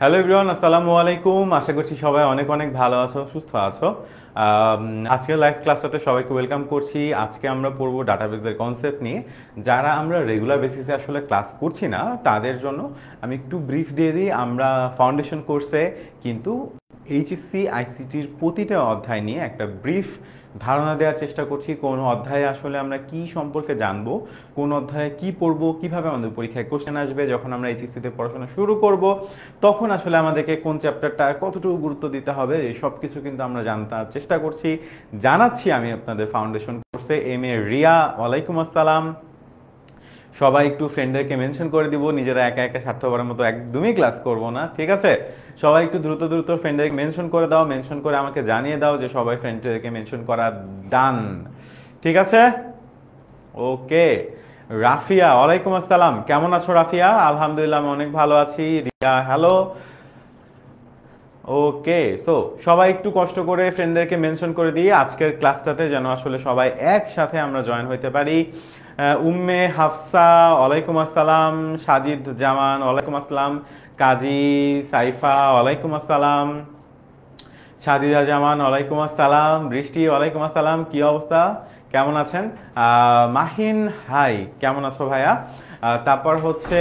Hello everyone, আসসালামু আলাইকুম। আশা করছি সবাই অনেক অনেক ভালো আছো, সুস্থ আছো। আজকের লাইভ ক্লাসটাতে সবাইকে ওয়েলকাম করছি। আজকে আমরা পড়বো ডাটাবেসের কনসেপ্ট নিয়ে। যারা আমরা রেগুলার বেসিসে আসলে ক্লাস করছি না তাদের জন্য আমি একটু ব্রিফ দিয়ে দিই। আমরা ফাউন্ডেশন কোর্সে কিন্তু এইচএসসি আইসিটির প্রতিটা অধ্যায় নিয়ে একটা ব্রিফ ধারণা দেওয়ার চেষ্টা করছি। কোন অধ্যায়ে আসলে আমরা কি সম্পর্কে জানবো, কোন অধ্যায়ে কি পড়বো, কিভাবে আমাদের পরীক্ষায় কোশ্চেন আসবে, যখন আমরা এইচএসসিতে পড়াশোনা শুরু করব তখন আসলে আমাদেরকে কোন চ্যাপ্টারটা কতটুকু গুরুত্ব দিতে হবে, এই সব কিছু কিন্তু আমরা জানার চেষ্টা করছি। জানাচ্ছি আমি আপনাদের ফাউন্ডেশন কোর্সে এম এ রিয়া। ওয়ালাইকুম আসসালাম। সবাই একটু ফ্রেন্ডদেরকে মেনশন করে দিব, নিজেরা একা একা স্বার্থপরের মতো একদমই ক্লাস করব না, ঠিক আছে? সবাই একটু দ্রুত দ্রুত ফ্রেন্ডদেরকে মেনশন করে দাও, মেনশন করে আমাকে জানিয়ে দাও যে সবাই ফ্রেন্ডদেরকে মেনশন করা ডান, ঠিক আছে? ওকে। রাফিয়া, ওয়ালাইকুম আসসালাম। কেমন আছো রাফিয়া? আলহামদুলিল্লাহ, আমি অনেক ভালো আছি। রিয়া, হ্যালো। ওকে, সো সবাই একটু কষ্ট করে ফ্রেন্ডদেরকে মেনশন করে দিই আজকের ক্লাসটাতে, যেন আসলে সবাই একসাথে আমরা জয়েন হতে পারি। উম্মে হাফসা, ওয়ালাইকুম আসসালাম। সাজিদ জামান, ওয়ালাইকুম আসসালাম। কাজী সাইফা, ওয়ালাইকুম আসসালাম। সাদিদা জামান, ওয়ালাইকুম আসসালাম। বৃষ্টি, ওয়ালাইকুম আসসালাম। কি অবস্থা, কেমন আছেন? মাহিন, হাই, কেমন আছো ভাইয়া? তারপর হচ্ছে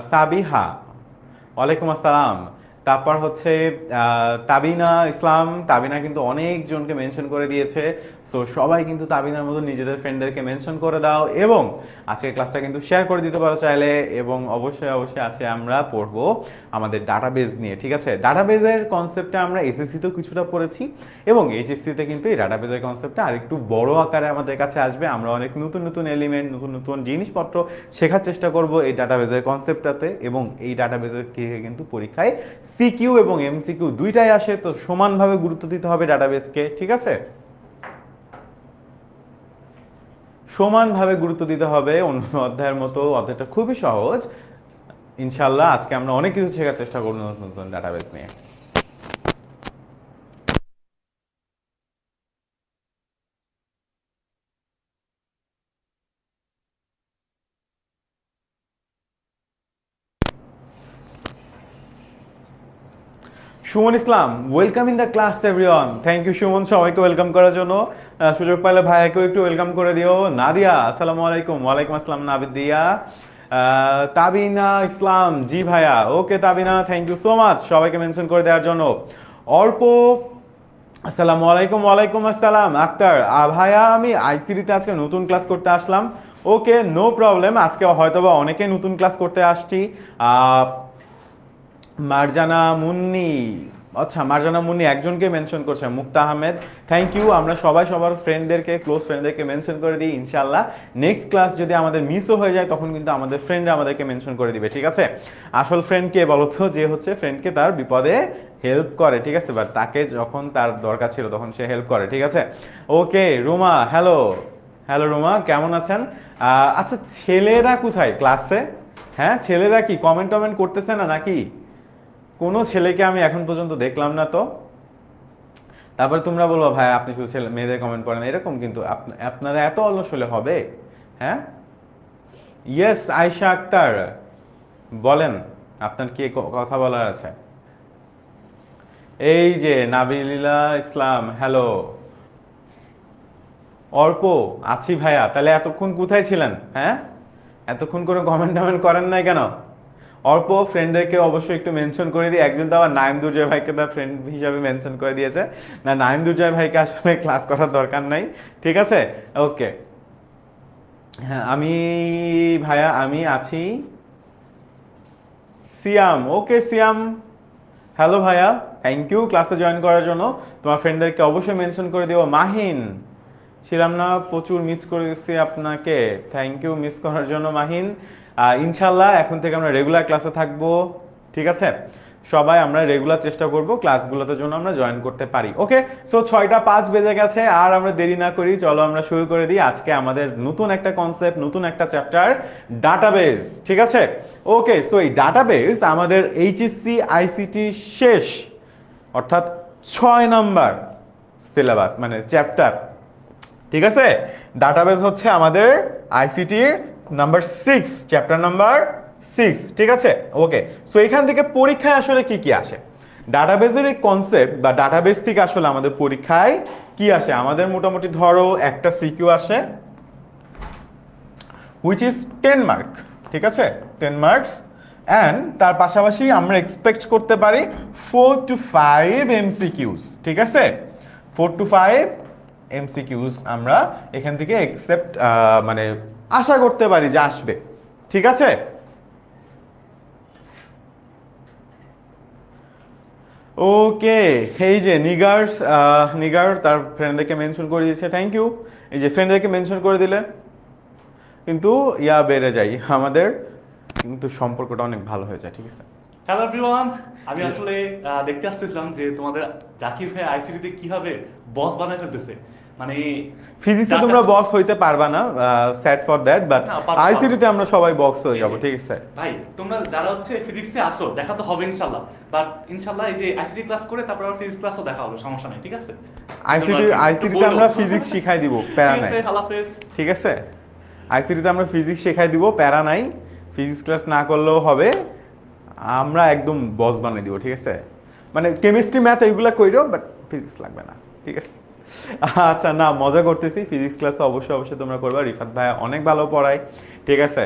সাবিহা, ওয়ালাইকুম আসসালাম। তারপর হচ্ছে তাবিনা ইসলাম। তাবিনা কিন্তু অনেকজনকে মেনশন করে দিয়েছে। সো সবাই কিন্তু তাবিনার মতো নিজেদের ফ্রেন্ডদেরকে মেনশন করে দাও, এবং আজকের ক্লাসটা কিন্তু শেয়ার করে দিতে পারো চাইলে। এবং অবশ্যই অবশ্যই আছে আমরা পড়বো আমাদের ডাটাবেজ নিয়ে, ঠিক আছে? ডাটাবেজের কনসেপ্টটা আমরা এসএসসিতেও কিছুটা পড়েছি, এবং এইচএসসিতে কিন্তু এই ডাটাবেজের কনসেপ্টটা আরেকটু বড় আকারে আমাদের কাছে আসবে। আমরা অনেক নতুন নতুন এলিমেন্ট, নতুন নতুন জিনিসপত্র শেখার চেষ্টা করব এই ডাটাবেজের কনসেপ্টটাতে, এবং এই ডাটাবেজের থেকে কিন্তু পরীক্ষায় সিকিউ এবং এমসিকিউ দুইটাই আসে। তো সমানভাবে গুরুত্ব দিতে হবে ডাটাবেসকে, ঠিক আছে? সমানভাবে গুরুত্ব দিতে হবে। অন্য অধ্যায়ের মতো অধ্যায়টা খুবই সহজ। ইনশাল্লাহ আজকে আমরা অনেক কিছু শেখার চেষ্টা করব নতুন নতুন ডাটাবেস নিয়ে। Suman Islam, welcome in the class everyone. Thank you Suman, সবাইকে ওয়েলকাম করার জন্য। সুযোগ পাইলে ভাইয়াকেও একটু ওয়েলকাম করে দিও। নাদিয়া, আসসালামু আলাইকুম। ওয়ালাইকুম আসসালাম নাবিদিয়া। তাবিনা ইসলাম, জি ভাইয়া। Okay Tabina, thank you so much সবাইকে মেনশন করে দেওয়ার জন্য। অর্প, আসসালামু আলাইকুম। ওয়ালাইকুম আসসালাম। আক্তার, ভাইয়া আমি আইসিডিতে আজকে নতুন ক্লাস করতে আসলাম। ওকে, নো প্রবলেম। আজকে হয়তোবা অনেকে নতুন ক্লাস করতে আসছি। মারজানা মুন্নি, আচ্ছা মারজানা মুন্নি একজনকে মেনশন করছে, মুক্তা আহমেদ। Thank you. আমরা সবাই সবার ফ্রেন্ডদেরকে, ক্লোজ ফ্রেন্ডদেরকে মেনশন করে দিই। ইনশাল্লাহ নেক্সট ক্লাস যদি আমাদের মিসও হয়ে যায় তখন কিন্তু আমাদের ফ্রেন্ডরা আমাদেরকে মেনশন করে দিবে, ঠিক আছে? আসল ফ্রেন্ড কে বলো তো? যে হচ্ছে ফ্রেন্ডকে তার বিপদে হেল্প করে, ঠিক আছে? বাট তাকে যখন তার দরকার ছিল তখন সে হেল্প করে, ঠিক আছে? ওকে রুমা, হ্যালো। হ্যালো রুমা, কেমন আছেন? আচ্ছা ছেলেরা কোথায় ক্লাসে? হ্যাঁ, ছেলেরা কি কমেন্ট টমেন্ট করতেছে না নাকি? কোনো ছেলেকে আমি এখন পর্যন্ত দেখলাম না তো। তারপরে তোমরা বলবো ভাই আপনি শুধু ছেলে মেয়েদের কমেন্ট করেন, এরকম কিন্তু আপনারা এত অলস হলে হবে? হ্যাঁ, ইয়েস আয়শা আক্তার, বলেন আপনার কি কথা বলার আছে? এই যে নাবিলা ইসলাম, হ্যালো। অর্প, আছি ভাইয়া। তাহলে এতক্ষণ কোথায় ছিলেন? হ্যাঁ, এতক্ষণ করে কমেন্ট টমেন্ট করেন নাই কেন? অল্প ফ্রেন্ডদেরকে অবশ্যই একটু মেনশন করে দিই। একজন তো আবার নাইম দুর্জয় ভাইকে তার ফ্রেন্ড হিসাবে মেনশন করে দিয়েছে। না, নাইম দুর্জয় ভাইকে আসলে ক্লাস করার দরকার নাই, ঠিক আছে? ওকে, হ্যাঁ আমি, ভাইয়া আমি আছি। সিয়াম, ওকে সিয়াম, হ্যালো ভাইয়া, থ্যাংক ইউ ক্লাসে জয়েন করার জন্য। তোমার ফ্রেন্ডদেরকে অবশ্যই মেনশন করে দিও। মাহিন, ছিলাম না, প্রচুর মিস করেছি আপনাকে। থ্যাংক ইউ মিস করার জন্য মাহিন। ইনশাল্লাহ এখন থেকে আমরা রেগুলার ক্লাসে থাকবো, ঠিক আছে? সবাই আমরা রেগুলার চেষ্টা করব ক্লাসগুলোতে জন্য আমরা জয়েন করতে পারি। ওকে, সো 6টা 5 বেজে গেছে, আর আমরা দেরি না করি, চলো আমরা শুরু করে দিই আজকে আমাদের নতুন একটা কনসেপ্ট, নতুন একটা চ্যাপ্টার, ডাটাবেস, ঠিক আছে? ওকে, সো এই ডাটাবেস আমাদের এইচএসসি আইসিটি শেষ, অর্থাৎ 6 নাম্বার সিলেবাস মানে চ্যাপ্টার, ঠিক আছে? ডাটাবেস হচ্ছে আমাদের আইসিটির নাম্বার 6, চ্যাপ্টার নাম্বার 6, ঠিক আছে? ওকে, সো এখান থেকে পরীক্ষায় আসলে কি কি আসে, ডাটাবেজের এই কনসেপ্ট বা ডাটাবেস থেকে আসলে আমাদের পরীক্ষায় কি আসে, আমাদের মোটামুটি ধরো একটা সিকিউ আসে which is 10 মার্ক, ঠিক আছে, 10 মার্কস, অ্যান্ড তার পাশাপাশি আমরা এক্সপেক্ট করতে পারি 4 to 5 এমসিকিউস, ঠিক আছে, 4 to 5 এমসিকিউস আমরা এখান থেকে মানে আশা করতে পারি যে আসবে, ঠিক আছে? ওকে, এই যে নিগার তার ফ্রেন্ডদেরকে মেনশন করে দিয়েছে, থ্যাংক ইউ। এই যে ফ্রেন্ডদেরকে মেনশন করে দিলে কিন্তু বেড়ে যায় আমাদের, কিন্তু সম্পর্কটা অনেক ভালো হয়ে যায়, ঠিক আছে? হ্যালো এভরিওয়ান, আমি আসলে দেখতে আসতেছিলাম যে তোমাদের জাকির ভাই আইসিটিতে কিভাবে বস বানায় ফেলতেছে, মানে ফিজিক্সে তোমরা বক্স হইতে পারবা না, স্যাড ফর দ্যাট, বাট না, পারবো। আইসিটিতে আমরা সবাই বক্স হয়ে যাব, ঠিক আছে? ভাই তোমরা যারা হচ্ছে ফিজিক্সে আসো দেখা তো হবে ইনশাআল্লাহ, বাট ইনশাআল্লাহ এই যে আইসিটি ক্লাস করে তারপর আবার ফিজিক্স ক্লাসও দেখা হবে, সমস্যা নেই, ঠিক আছে? আইসিটিতে আমরা ফিজিক্স শিখাই দিব, প্যারা নাই, আল্লাহ হাফেজ। ঠিক আছে? আইসিটিতে আমরা ফিজিক্স শেখাই দিব, প্যারা নাই, ফিজিক্স ক্লাস না করলেও হবে, আমরা একদম বস বানিয়ে দিব, ঠিক আছে? মানে কেমিস্ট্রি ম্যাথ এইগুলা কইরো, বাট ফিজিক্স লাগবে না, ঠিক আছে? আচ্ছা, না মজা করতেছি, ফিজিক্স ক্লাস অবশ্যই তোমরা করবা, রিফাত ভাই অনেক ভালো পড়ায়, ঠিক আছে?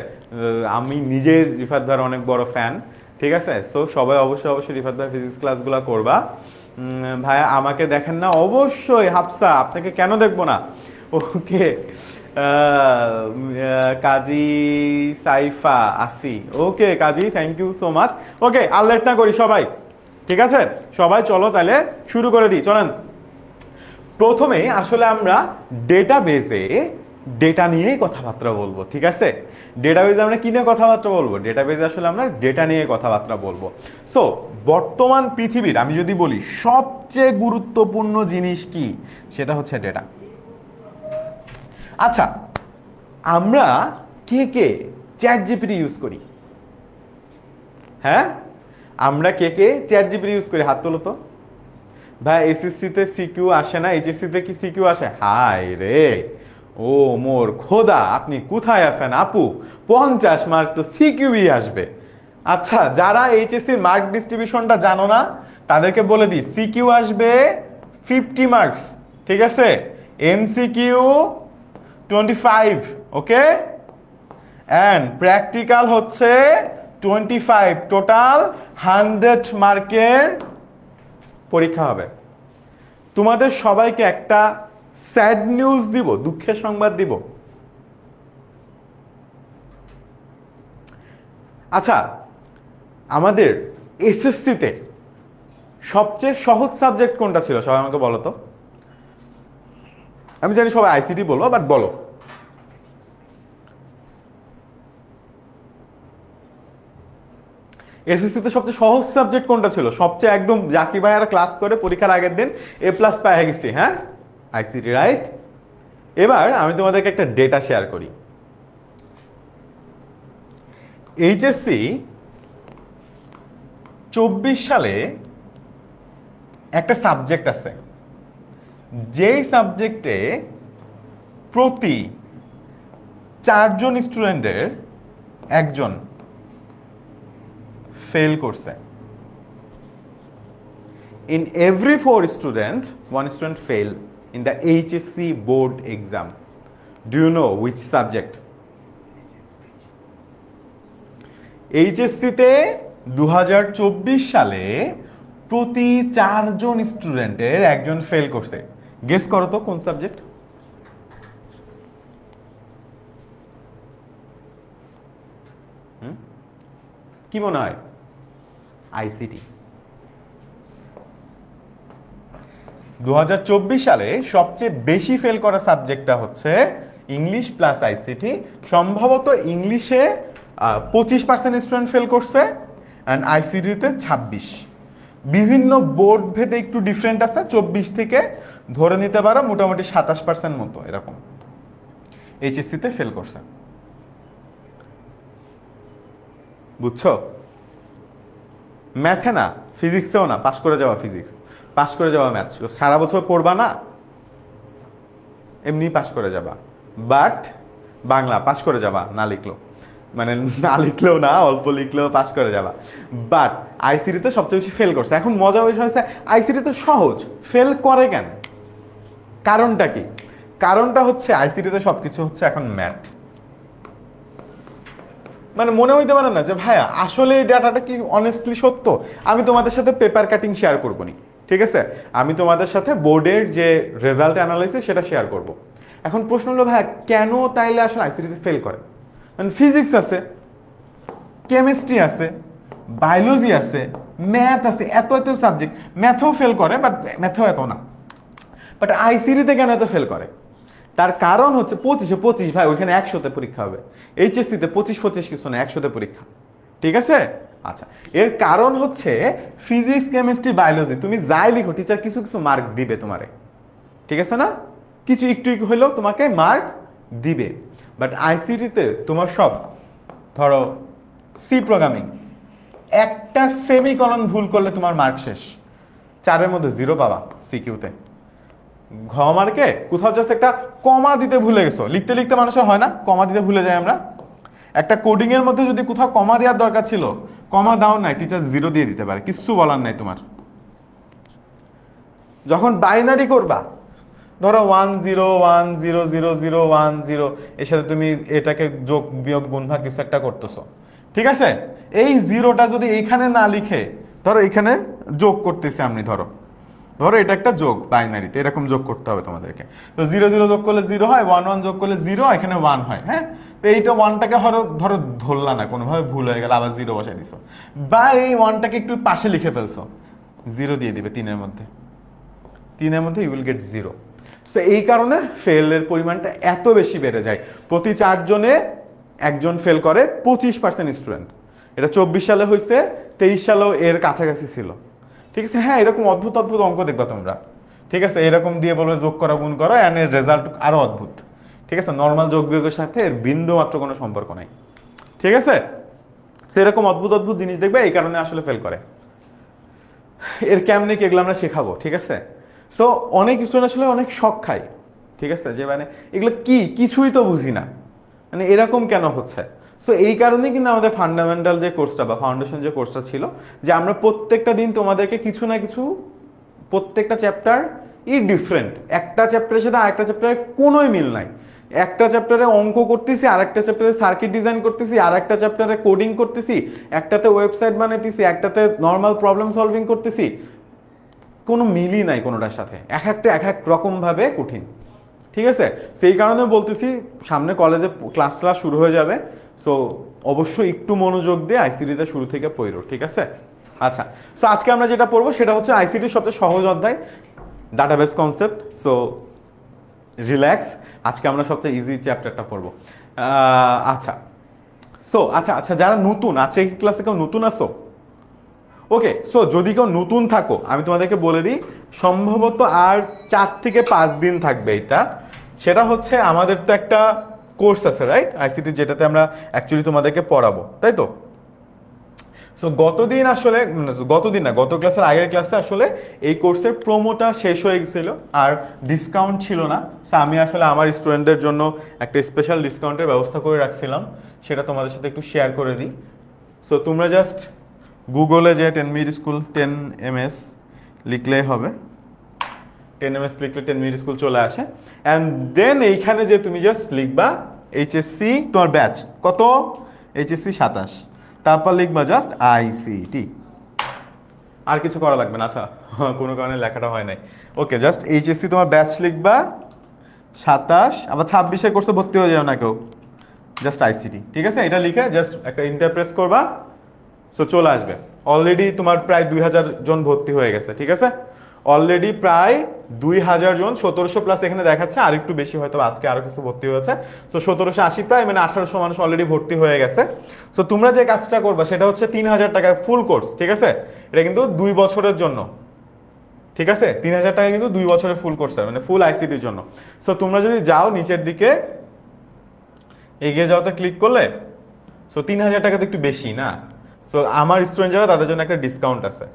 আমি নিজের রিফাত ভাইয়ের অনেক বড় ফ্যান, ঠিক আছে? সো সবাই অবশ্যই রিফাত ভাই ফিজিক্স ক্লাসগুলো করবা। ভাইয়া আমাকে দেখেন না? অবশ্যই হাফসা, আপনাকে কেন দেখবো না? ওকে, কাজী সাইফা আসি, okay Kazi, thank you so much. Okay, আর লেট না করি সবাই, ঠিক আছে? সবাই চলো তাহলে শুরু করে দিই, চলেন। প্রথমে আসলে আমরা ডেটাবেজে ডেটা নিয়েই কথাবার্তা বলবো, ঠিক আছে? ডেটাবেজে আমরা কি নিয়ে কথাবার্তা বলবো? ডেটাবেজে আসলে আমরা ডেটা নিয়ে কথাবার্তা বলবো। সো বর্তমান পৃথিবীর আমি যদি বলি সবচেয়ে গুরুত্বপূর্ণ জিনিস কি, সেটা হচ্ছে ডেটা। আচ্ছা, আমরা কে চ্যাট জিপিটি ইউজ করি? হ্যাঁ, আমরা কে চ্যাট জিপিটি ইউজ করি? হাত তোলো তো। ভাই এসএসসিতে সিকিউ আসে না, এইচএসসিতে কি সিকিউ আসে? হাই রে, ও মোর খোদা, আপনি কোথায় আছেন আপু? 50 মার্ক তো সিকিউই আসবে। আচ্ছা, যারা এইচএসসির মার্ক ডিস্ট্রিবিউশনটা জানো না তাদেরকে বলে দিই, সিকিউ আসবে 50 মার্কস, ঠিক আছে? এমসিকিউ 25, ওকে, অ্যান্ড প্র্যাকটিক্যাল হচ্ছে 25, টোটাল 100 মার্কের পরীক্ষা হবে। তোমাদের সবাইকে একটা স্যাড নিউজ দিব, দুঃখের সংবাদ দিব। আচ্ছা, আমাদের এসএসসিতে সবচেয়ে সহজ সাবজেক্ট কোনটা ছিল? সবাই আমাকে বলো তো। আমি জানি সবাই আইসিটি বলবো, বাট বলো। এসএসসিতে সবচেয়ে সহজ সাবজেক্ট কোনটা ছিল? সবচেয়ে একদম জাকি ভাইয়ারা ক্লাস করে পরীক্ষার আগের দিন A+ পেয়ে গেছি, হ্যাঁ, আইসিটি, রাইট? এবার আমি তোমাদেরকে একটা ডেটা শেয়ার করি। এইচএসসি 24 সালে একটা সাবজেক্ট আছে, যেই সাবজেক্টে প্রতি 4 জন স্টুডেন্টের একজন ফেল করছে। In every 4 students, 1 student fail in the HSC board exam. Do you know which subject? HSC তে 2024 সালে প্রতি 4 জন স্টুডেন্টের একজন ফেল করছে। গেস করো তো কোন সাবজেক্ট? কি মনে হয়? আইসিটি। 2024 সালে সবচেয়ে বেশি ফেল করা সাবজেক্টটা হচ্ছে ইংলিশ প্লাস আইসিটি। সম্ভবত ইংলিশে 25% স্টুডেন্ট ফেল করছে, অ্যান্ড আইসিটিতে 26। বিভিন্ন বোর্ড ভেদে একটু ডিফারেন্ট আছে, 24 থেকে ধরে নিতে পারো মোটামুটি 27% মতো এরকম এইচএসসিতে ফেল করছে। বুঝছো? ম্যাথে না, ফিজিক্সেও না, পাস করে যাওয়া ফিজিক্স, পাস করে যাওয়া ম্যাথ, সারা বছর পড়বা না, এমনি পাস করে যাবা। বাট বাংলা পাস করে যাবা, না লিখলো। মানে না লিখলেও না, অল্প লিখলেও পাস করে যাবা। বাট আইসিটিতে সবচেয়ে বেশি ফেল করছে। এখন মজার বিষয় হচ্ছে আইসিটি তো সহজ, ফেল করে কেন? কারণটা কি? কারণটা হচ্ছে আইসিটিতে সবকিছু হচ্ছে এখন ম্যাথ। মানে মনে হইতে পারে না যে ভাইয়া আসলে এই ডাটাটা কি অনেস্টলি সত্য? আমি তোমাদের সাথে পেপার কাটিং শেয়ার করবো নি, ঠিক আছে? আমি তোমাদের সাথে বোর্ডের যে রেজাল্ট অ্যানালাইসিস সেটা শেয়ার করব। এখন প্রশ্ন হলো ভাইয়া কেন তাইলে আসলে আইসিটিতে ফেল করে? মানে ফিজিক্স আছে, কেমিস্ট্রি আছে, বায়োলজি আছে, ম্যাথ আছে, এত এত সাবজেক্ট, ম্যাথও ফেল করে, বাট ম্যাথও এত না। বাট আইসিটিতে কেন এত ফেল করে? তার কারণ হচ্ছে 25-25 ভাই, ওইখানে 100তে পরীক্ষা হবে। এইচএসসিতে 25-25 কিছু না, 100তে পরীক্ষা, ঠিক আছে? আচ্ছা, এর কারণ হচ্ছে ফিজিক্স, কেমিস্ট্রি, বায়োলজি তুমি যাই লিখো টিচার কিছু কিছু মার্ক দিবে তোমারে, ঠিক আছে না? কিছু একটু একটু হলেও তোমাকে মার্ক দিবে। বাট আইসিটিতে তোমার সব, ধরো সি প্রোগ্রামিং, একটা সেমিকলন ভুল করলে তোমার মার্ক শেষ, 4-এর মধ্যে 0 পাবা সিকিউতে। ঘ মার্কে কোথাও জাস্ট একটা কমা দিতে ভুলে গেছো, লিখতে লিখতে মানুষের হয় না কমা দিতে ভুলে যায় আমরা। একটা কোডিং এর মধ্যে যদি কোথাও কমা দেওয়ার দরকার ছিল, কমা দাও নাই, টিচার 0 দিয়ে দিতে পারে, কিচ্ছু বলার নাই তোমার। যখন বাইনারি করবা, ধরো 1-0-1-0-0-0-1-0, এর সাথে তুমি এটাকে যোগ বিয়োগ গুণভাগ কিছু একটা করতেছো, ঠিক আছে? এই জিরোটা যদি এইখানে না লিখে, ধরো এখানে যোগ করতেছি আমি, ধরো ধরো এটা একটা যোগ বাইনারিতে, এরকম যোগ করতে হবে তোমাদেরকে। তো 0-0 যোগ করলে 0 হয়, 1-1 যোগ করলে 0, এখানে 1 হয়, হ্যাঁ? তো এইটা 1টাকে ধরো ধরলা না, কোনোভাবে ভুল হয়ে গেল, আবার 0 বসাই দিছো, বা এই 1টাকে একটু পাশে লিখে ফেলছো, 0 দিয়ে দিবে 3-এর মধ্যে, 3-এর মধ্যে ইউ উইল গেট 0। সো এই কারণে ফেলের পরিমাণটা এত বেশি বেড়ে যায়। প্রতি 4 জনে একজন ফেল করে, 25% স্টুডেন্ট। এটা 24 সালে হয়েছে, 23 সালেও এর কাছাকাছি ছিল, ঠিক আছে? হ্যাঁ, এরকম অদ্ভুত অদ্ভুত অঙ্ক দেখবা তোমরা, ঠিক আছে? এরকম দিয়ে বলবে যোগ করা গুণ করো, এন্ড এর রেজাল্ট আরো অদ্ভুত, ঠিক আছে? নর্মাল যোগ বিয়োগের সাথে এর বিন্দু মাত্র কোনো সম্পর্ক নাই, ঠিক আছে? সেরকম অদ্ভুত অদ্ভুত জিনিস দেখবে, এই কারণে আসলে ফেল করে। এর কেমনে কি এগুলো আমরা শেখাবো, ঠিক আছে? সো অনেক স্টুডেন্ট আসলে অনেক শখ খায়, ঠিক আছে? যে মানে এগুলো কি, কিছুই তো বুঝি না, মানে এরকম কেন হচ্ছে? সো এই কারণেই কিন্তু আমাদের ফান্ডামেন্টাল যে কোর্সটা বা ফাউন্ডেশন যে কোর্সটা ছিল, যে আমরা প্রত্যেকটা দিন তোমাদেরকে কিছু না কিছু, প্রত্যেকটা চ্যাপ্টার ডিফারেন্ট, একটা চ্যাপ্টারের সাথে আরেকটা চ্যাপ্টারের কোনোই মিল নাই। একটা চ্যাপ্টারে অঙ্ক করতেছি, আরেকটা চ্যাপ্টারে সার্কিট ডিজাইন করতেছি, আরেকটা চ্যাপ্টারে কোডিং করতেছি, একটাতে ওয়েবসাইট বানাইতেছি, একটাতে নর্মাল প্রবলেম সলভিং করতেছি, কোনো মিলই নাই কোনোটার সাথে, এক একটা এক এক রকম ভাবে কঠিন, ঠিক আছে? সেই কারণে বলতেছি সামনে কলেজে ক্লাস শুরু হয়ে যাবে, সো অবশ্যই একটু মনোযোগ দিয়ে আইসিটিতে শুরু থেকে পড়ো, ঠিক আছে? আচ্ছা, সো আজকে আমরা যেটা পড়বো সেটা হচ্ছে আইসিটির সবচেয়ে সহজ অধ্যায়, ডাটাবেস কনসেপ্ট। সো রিল্যাক্স, আজকে আমরা সবচেয়ে ইজি চ্যাপ্টারটা পড়বো। আচ্ছা, সো আচ্ছা আচ্ছা, যারা নতুন আছে এই ক্লাসে, কেউ নতুন আসো? ওকে, সো যদি কেউ নতুন থাকো আমি তোমাদেরকে বলে দিই, সম্ভবত আর 4 থেকে 5 দিন থাকবে এটা। সেটা হচ্ছে আমাদের তো একটা কোর্স আছে, রাইট? আইসিটি, যেটাতে আমরা অ্যাকচুয়ালি তোমাদেরকে পড়াবো, তাই তো? সো গতদিন আসলে, গতদিন না, গত ক্লাসের আগের ক্লাসে আসলে এই কোর্সের প্রোমোটা শেষ হয়ে গেছিল, আর ডিসকাউন্ট ছিল না। সো আমি আসলে আমার স্টুডেন্টদের জন্য একটা স্পেশাল ডিসকাউন্টের ব্যবস্থা করে রাখছিলাম, সেটা তোমাদের সাথে একটু শেয়ার করে দিই। সো তোমরা জাস্ট গুগলে যে 10 মিনিট স্কুল 10ms লিখলেই হবে, 10ms লিখলে 10 মিনিট স্কুল চলে আসে। অ্যান্ড দেন এইখানে যে তুমি জাস্ট লিখবা এইচএসসি, তোমার ব্যাচ কত? এইচএসসি 27, তারপর লিখবা জাস্ট আইসিটি, আর কিছু করা লাগবে না। আচ্ছা, কোনো কারণে লেখাটা হয় নাই, ওকে, জাস্ট এইচএসসি তোমার ব্যাচ লিখবা 27, আবার 26-এ কোর্সে ভর্তি হয়ে যাও না কেউ, জাস্ট আইসিটি, ঠিক আছে? এটা লিখে জাস্ট একটা ইন্টারপ্রেস করবা, সো চলে আসবে। অলরেডি তোমার প্রায় 2000 জন ভর্তি হয়ে গেছে, ঠিক আছে? অলরেডি প্রায় 2000 জন, 1700 প্লাস এখানে দেখাচ্ছে, আর একটু বেশি হয়তো আজকে আরো কিছু ভর্তি হয়েছে। সো 1780 প্রায়, মানে 1800 মানুষ অলরেডি ভর্তি হয়ে গেছে। সো তোমরা যে কাজটা করবা সেটা হচ্ছে 3000 টাকার ফুল কোর্স, ঠিক আছে? এটা কিন্তু 2 বছরের জন্য, ঠিক আছে? 3000 টাকা কিন্তু 2 বছরের ফুল কোর্স, মানে ফুল আইসিটির জন্য। সো তোমরা যদি যাও নিচের দিকে এগিয়ে যাওয়াতে ক্লিক করলে, সো 3000 টাকা তো একটু বেশি না? সো আমার স্টুডেন্ট যারা, তাদের জন্য একটা ডিসকাউন্ট আছে।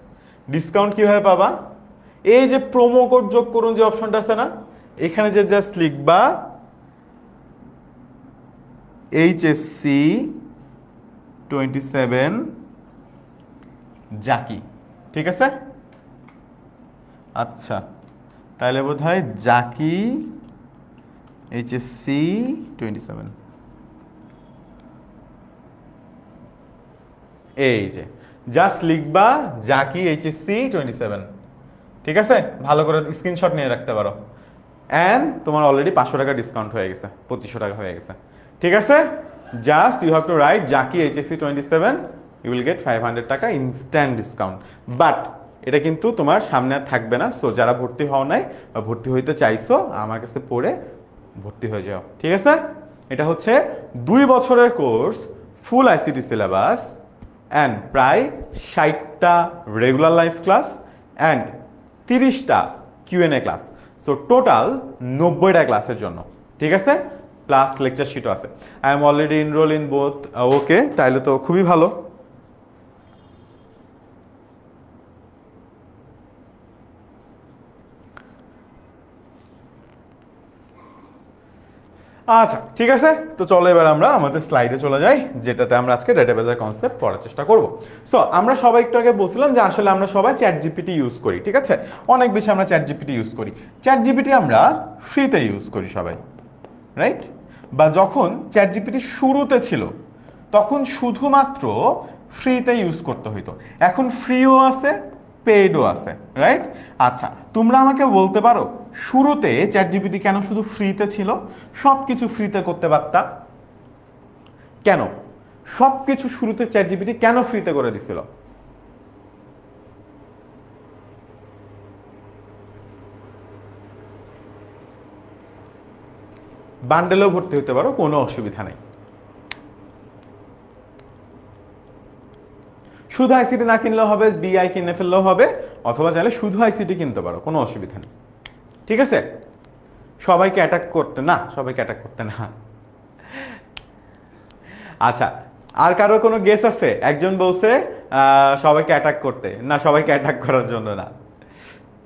ডিসকাউন্ট কিভাবে পাবা? এই যে প্রোমো কোড যোগ করুন যে অপশনটা আছে না, এখানে যে জাস্ট লিখবা এইচএসসি 27 জাকি, ঠিক আছে। আচ্ছা, তাহলে বোধ হয় জাকি এইচএসসি 27, এই যে জাস্ট লিখবা জাকি এইচএসসি 27, ঠিক আছে। ভালো করে স্ক্রিনশট নিয়ে রাখতে পারো। অ্যান্ড তোমার অলরেডি 500 টাকা ডিসকাউন্ট হয়ে গেছে, 2500 টাকা হয়ে গেছে, ঠিক আছে। Just you have to write Zaki HSC 27, you will get 500 taka instant discount. But এটা কিন্তু তোমার সামনে আর থাকবে না। সো যারা ভর্তি হও নাই বা ভর্তি হইতে চাইছো, আমার কাছে পড়ে ভর্তি হয়ে যাও, ঠিক আছে। এটা হচ্ছে 2 বছরের course, full ICT syllabus, and প্রায় 60টা রেগুলার লাইভ ক্লাস অ্যান্ড 30টা কিউএনএ ক্লাস। সো টোটাল 90টা ক্লাসের জন্য, ঠিক আছে। প্লাস লেকচার শিটও আছে। I am already enroll in both. Okay, তাহলে তো খুবই ভালো। আচ্ছা, ঠিক আছে। তো চলো এবার আমরা আমাদের স্লাইডে চলে যাই, যেটাতে আমরা আজকে ডেটাবেজের কনসেপ্ট পড়ার চেষ্টা করব। সো আমরা সবাই একটু আগে বলছিলাম যে আসলে আমরা সবাই চ্যাট জিপিটি ইউজ করি, ঠিক আছে। অনেক বেশি আমরা চ্যাট জিপিটি ইউজ করি। চ্যাট জিপিটি আমরা ফ্রিতে ইউজ করি সবাই, রাইট। বা যখন চ্যাট জিপিটি শুরুতে ছিল তখন শুধুমাত্র ফ্রিতে ইউজ করতে হইতো। এখন ফ্রিও আছে, পেইডও আছে, রাইট। আচ্ছা, তোমরা আমাকে বলতে পারো শুরুতে চ্যাট জিপিটি কেন শুধু ফ্রিতে ছিল? সব কিছু ফ্রিতে করতে পারতা কেন? সব কিছু শুরুতে চ্যাট জিপিটি কেন ফ্রিতে করে দিছিল? বান্ডেলেও ভর্তি হতে পারো, কোনো অসুবিধা নেই। শুধু আইসিটি না কিনলেও হবে, বিআই কিনে ফেললেও হবে, অথবা চাইলে শুধু আইসিটি কিনতে পারো, কোনো অসুবিধা নেই, ঠিক আছে। সবাইকে অ্যাটাক করতে না, সবাইকে অ্যাটাক করতে না। আচ্ছা, আর কারো কোনো গেস আছে? একজন বলছে সবাইকে অ্যাটাক করতে না, সবাইকে অ্যাটাক করার জন্য না,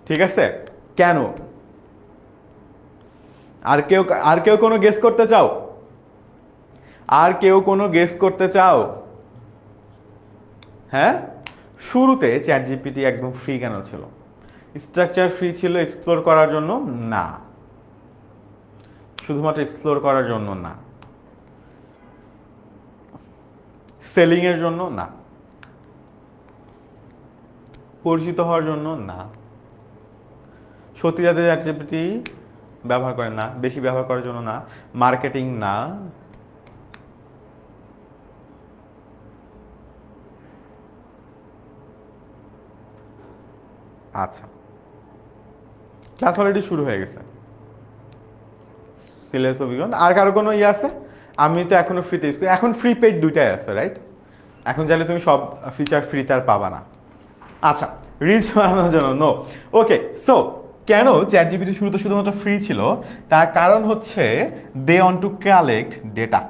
ঠিক আছে। কেন? আর কেউ কোনো গেস করতে চাও? আর কেউ কোনো গেস করতে চাও? হ্যাঁ, শুরুতে চ্যাট জিপিটি একদম ফ্রি কেন ছিল? স্ট্রাকচার ফ্রি ছিল এক্সপ্লোর করার জন্য? না, শুধুমাত্র এক্সপ্লোর করার জন্য না। সেলিং এর জন্য না, পরিচিত হওয়ার জন্য না। সত্যি যাতে চ্যাট জিপিটি ব্যবহার করে না, বেশি ব্যবহার করার জন্য না, মার্কেটিং না। আচ্ছা, ক্লাস অলরেডি শুরু হয়ে গেছে। সিলেবাস অভিজ্ঞতা আর কারো কোনো ইয়ে আছে? আমি তো এখনো ফ্রিতে ইউজ করি। এখন ফ্রি পেড দুইটাই আছে, রাইট। এখন চাইলে তুমি সব ফিচার ফ্রিতে আর পাবা না। আচ্ছা, রিচ বানানোর জন্য নো। ওকে, সো কেন চ্যাট জিপিটি শুরুতে শুধুমাত্র ফ্রি ছিল? তার কারণ হচ্ছে they want to collect data,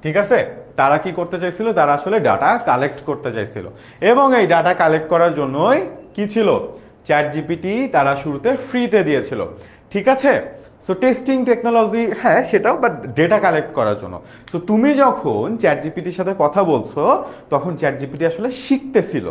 ঠিক আছে। তারা কি করতে চাইছিল? তারা আসলে ডাটা কালেক্ট করতে চাইছিল, এবং এই ডাটা কালেক্ট করার জন্যই কি ছিল? চ্যাট জিপিটি তারা শুরুতে ফ্রিতে দিয়েছিল, ঠিক আছে। সো টেস্টিং টেকনোলজি, হ্যাঁ সেটাও, বাট ডেটা কালেক্ট করার জন্য। সো তুমি যখন চ্যাট জিপিটির সাথে কথা বলছো তখন চ্যাট জিপিটি আসলে শিখতেছিল,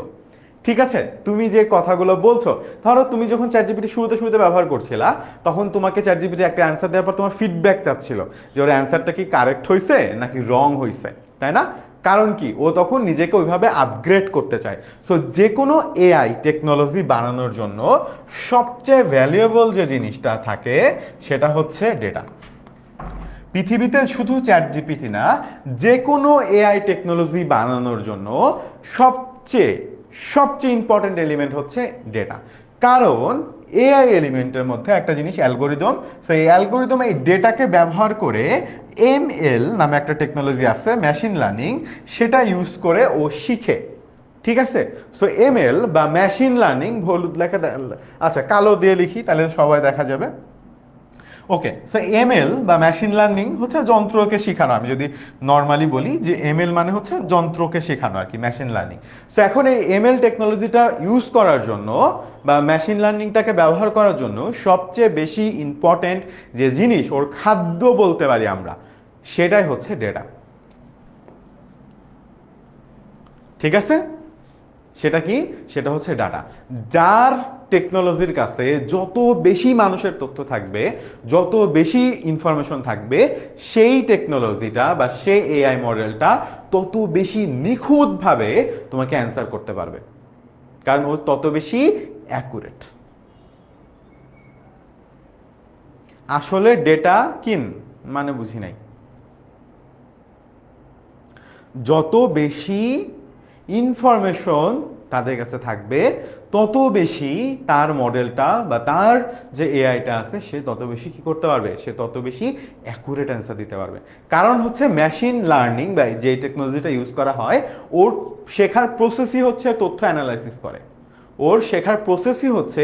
ঠিক আছে। তুমি যে কথাগুলো বলছো, ধরো তুমি যখন চ্যাট জিপিটি শুরুতে ব্যবহার করছিলা, তখন তোমাকে চ্যাট জিপিটি একটা অ্যান্সার দেওয়ার পর তোমার ফিডব্যাক চাচ্ছিল যে ওর অ্যান্সারটা কি কারেক্ট হয়েছে নাকি রং হয়েছে, তাই না? কারণ কি, ও তখন নিজেকে ওইভাবে আপগ্রেড করতে চায়। সো যে কোনো এআই টেকনোলজি বানানোর জন্য সবচেয়ে ভ্যালুয়েবল যে জিনিসটা থাকে সেটা হচ্ছে ডেটা। পৃথিবীতে শুধু চ্যাট জিপিটি না, যে কোনো এআই টেকনোলজি বানানোর জন্য সবচেয়ে ইম্পর্টেন্ট এলিমেন্ট হচ্ছে ডেটা। কারণ এআই এলিমেন্টের মধ্যে একটা জিনিস অ্যালগোরিদম। সো এই অ্যালগোরিদম এই ডেটাকে ব্যবহার করে এমএল নামে একটা টেকনোলজি আছে, মেশিন লার্নিং, সেটা ইউজ করে ও শিখে, ঠিক আছে। সো এমএল বা মেশিন লার্নিং, হলুদ লেখা, আচ্ছা কালো দিয়ে লিখি তাহলে সবাই দেখা যাবে। ওকে, সো এমএল বা মেশিন লার্নিং হচ্ছে যন্ত্রকে শেখানো। আমি যদি নর্মালি বলি যে এমএল মানে হচ্ছে যন্ত্রকে শেখানো আর কি, মেশিন লার্নিং। সো এখন এই এমএল টেকনোলজিটা ইউজ করার জন্য বা মেশিন লার্নিংটাকে ব্যবহার করার জন্য সবচেয়ে বেশি ইম্পর্টেন্ট যে জিনিস, ওর খাদ্য বলতে পারি আমরা, সেটাই হচ্ছে ডেটা। ঠিক আছে, সেটা কি? সেটা হচ্ছে ডাটা। যার টেকনোলজির কাছে যত বেশি মানুষের তথ্য থাকবে, যত বেশি ইনফরমেশন থাকবে, সেই টেকনোলজিটা বা সেই এআই মডেলটা তত বেশি নিখুঁতভাবে তোমাকে অ্যান্সার করতে পারবে, কারণ ও তত বেশি অ্যাকুরেট। আসলে ডেটা কিন মানে বুঝি নাই। যত বেশি ইনফরমেশন তাদের কাছে থাকবে, তত বেশি তার মডেলটা বা তার যে এআইটা আছে সে তত বেশি কি করতে পারবে, সে তত বেশি অ্যাকুরেট অ্যান্সার দিতে পারবে। কারণ হচ্ছে মেশিন লার্নিং বা যে টেকনোলজিটা ইউজ করা হয়, ওর শেখার প্রসেসই হচ্ছে তথ্য অ্যানালাইসিস করে। ওর শেখার প্রসেসই হচ্ছে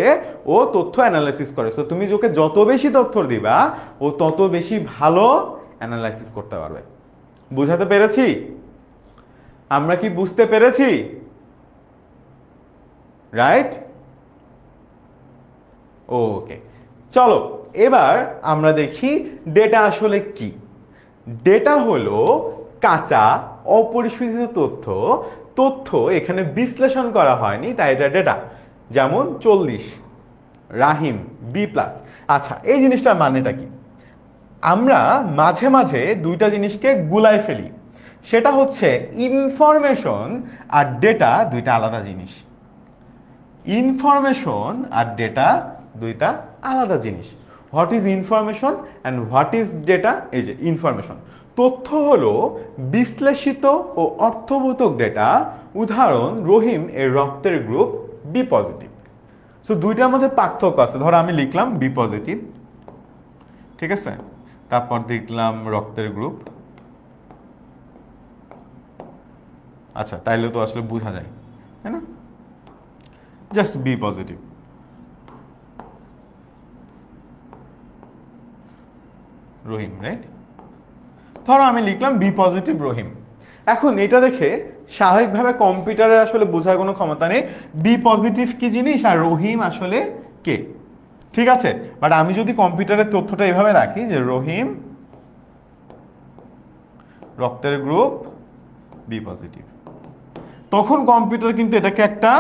ও তথ্য অ্যানালাইসিস করে। সো তুমি ওকে যত বেশি তথ্য দিবা, ও তত বেশি ভালো অ্যানালাইসিস করতে পারবে। বুঝাতে পেরেছি? আমরা কি বুঝতে পেরেছি? রাইট? ওকে, চলো এবার আমরা দেখি ডেটা আসলে কি। ডেটা হলো কাঁচা অপরিশোধিত তথ্য। তথ্য এখানে বিশ্লেষণ করা হয়নি, তাই এটা ডেটা। যেমন 40, রাহিম বি প্লাস। আচ্ছা, এই জিনিসটার মানেটা কি? আমরা মাঝে মাঝে দুইটা জিনিসকে গুলায় ফেলি। সেটা হচ্ছে ইনফরমেশন আর ডেটা দুইটা আলাদা জিনিস। ইনফরমেশন আর ডেটা দুইটা আলাদা জিনিস। What is information and what is data? এই যে ইনফরমেশন, তথ্য হলো বিশ্লেষিত ও অর্থবোধক ডেটা। উদাহরণ, রহিম এর রক্তের গ্রুপ বি পজিটিভ। সো দুইটার মধ্যে পার্থক্য আছে। ধরো আমি লিখলাম বি পজিটিভ, ঠিক আছে, তারপর দেখলাম রক্তের গ্রুপ। আচ্ছা, তাইলে তো আসলে বোঝা যায়, তাই না? Just be positive, Rahim, right? ধরো আমি লিখলাম বি পজিটিভ রহিম। এখন এটা দেখে স্বাভাবিকভাবে কম্পিউটারের আসলে বোঝার কোনো ক্ষমতা নেই বি পজিটিভ কি জিনিস আর রহিম আসলে কে। ঠিক আছে, বাট আমি যদি কম্পিউটারের তথ্যটা এভাবে রাখি যে রহিম রক্তের গ্রুপ বি পজিটিভ, তখন কম্পিউটার কিন্তু এটাকে একটা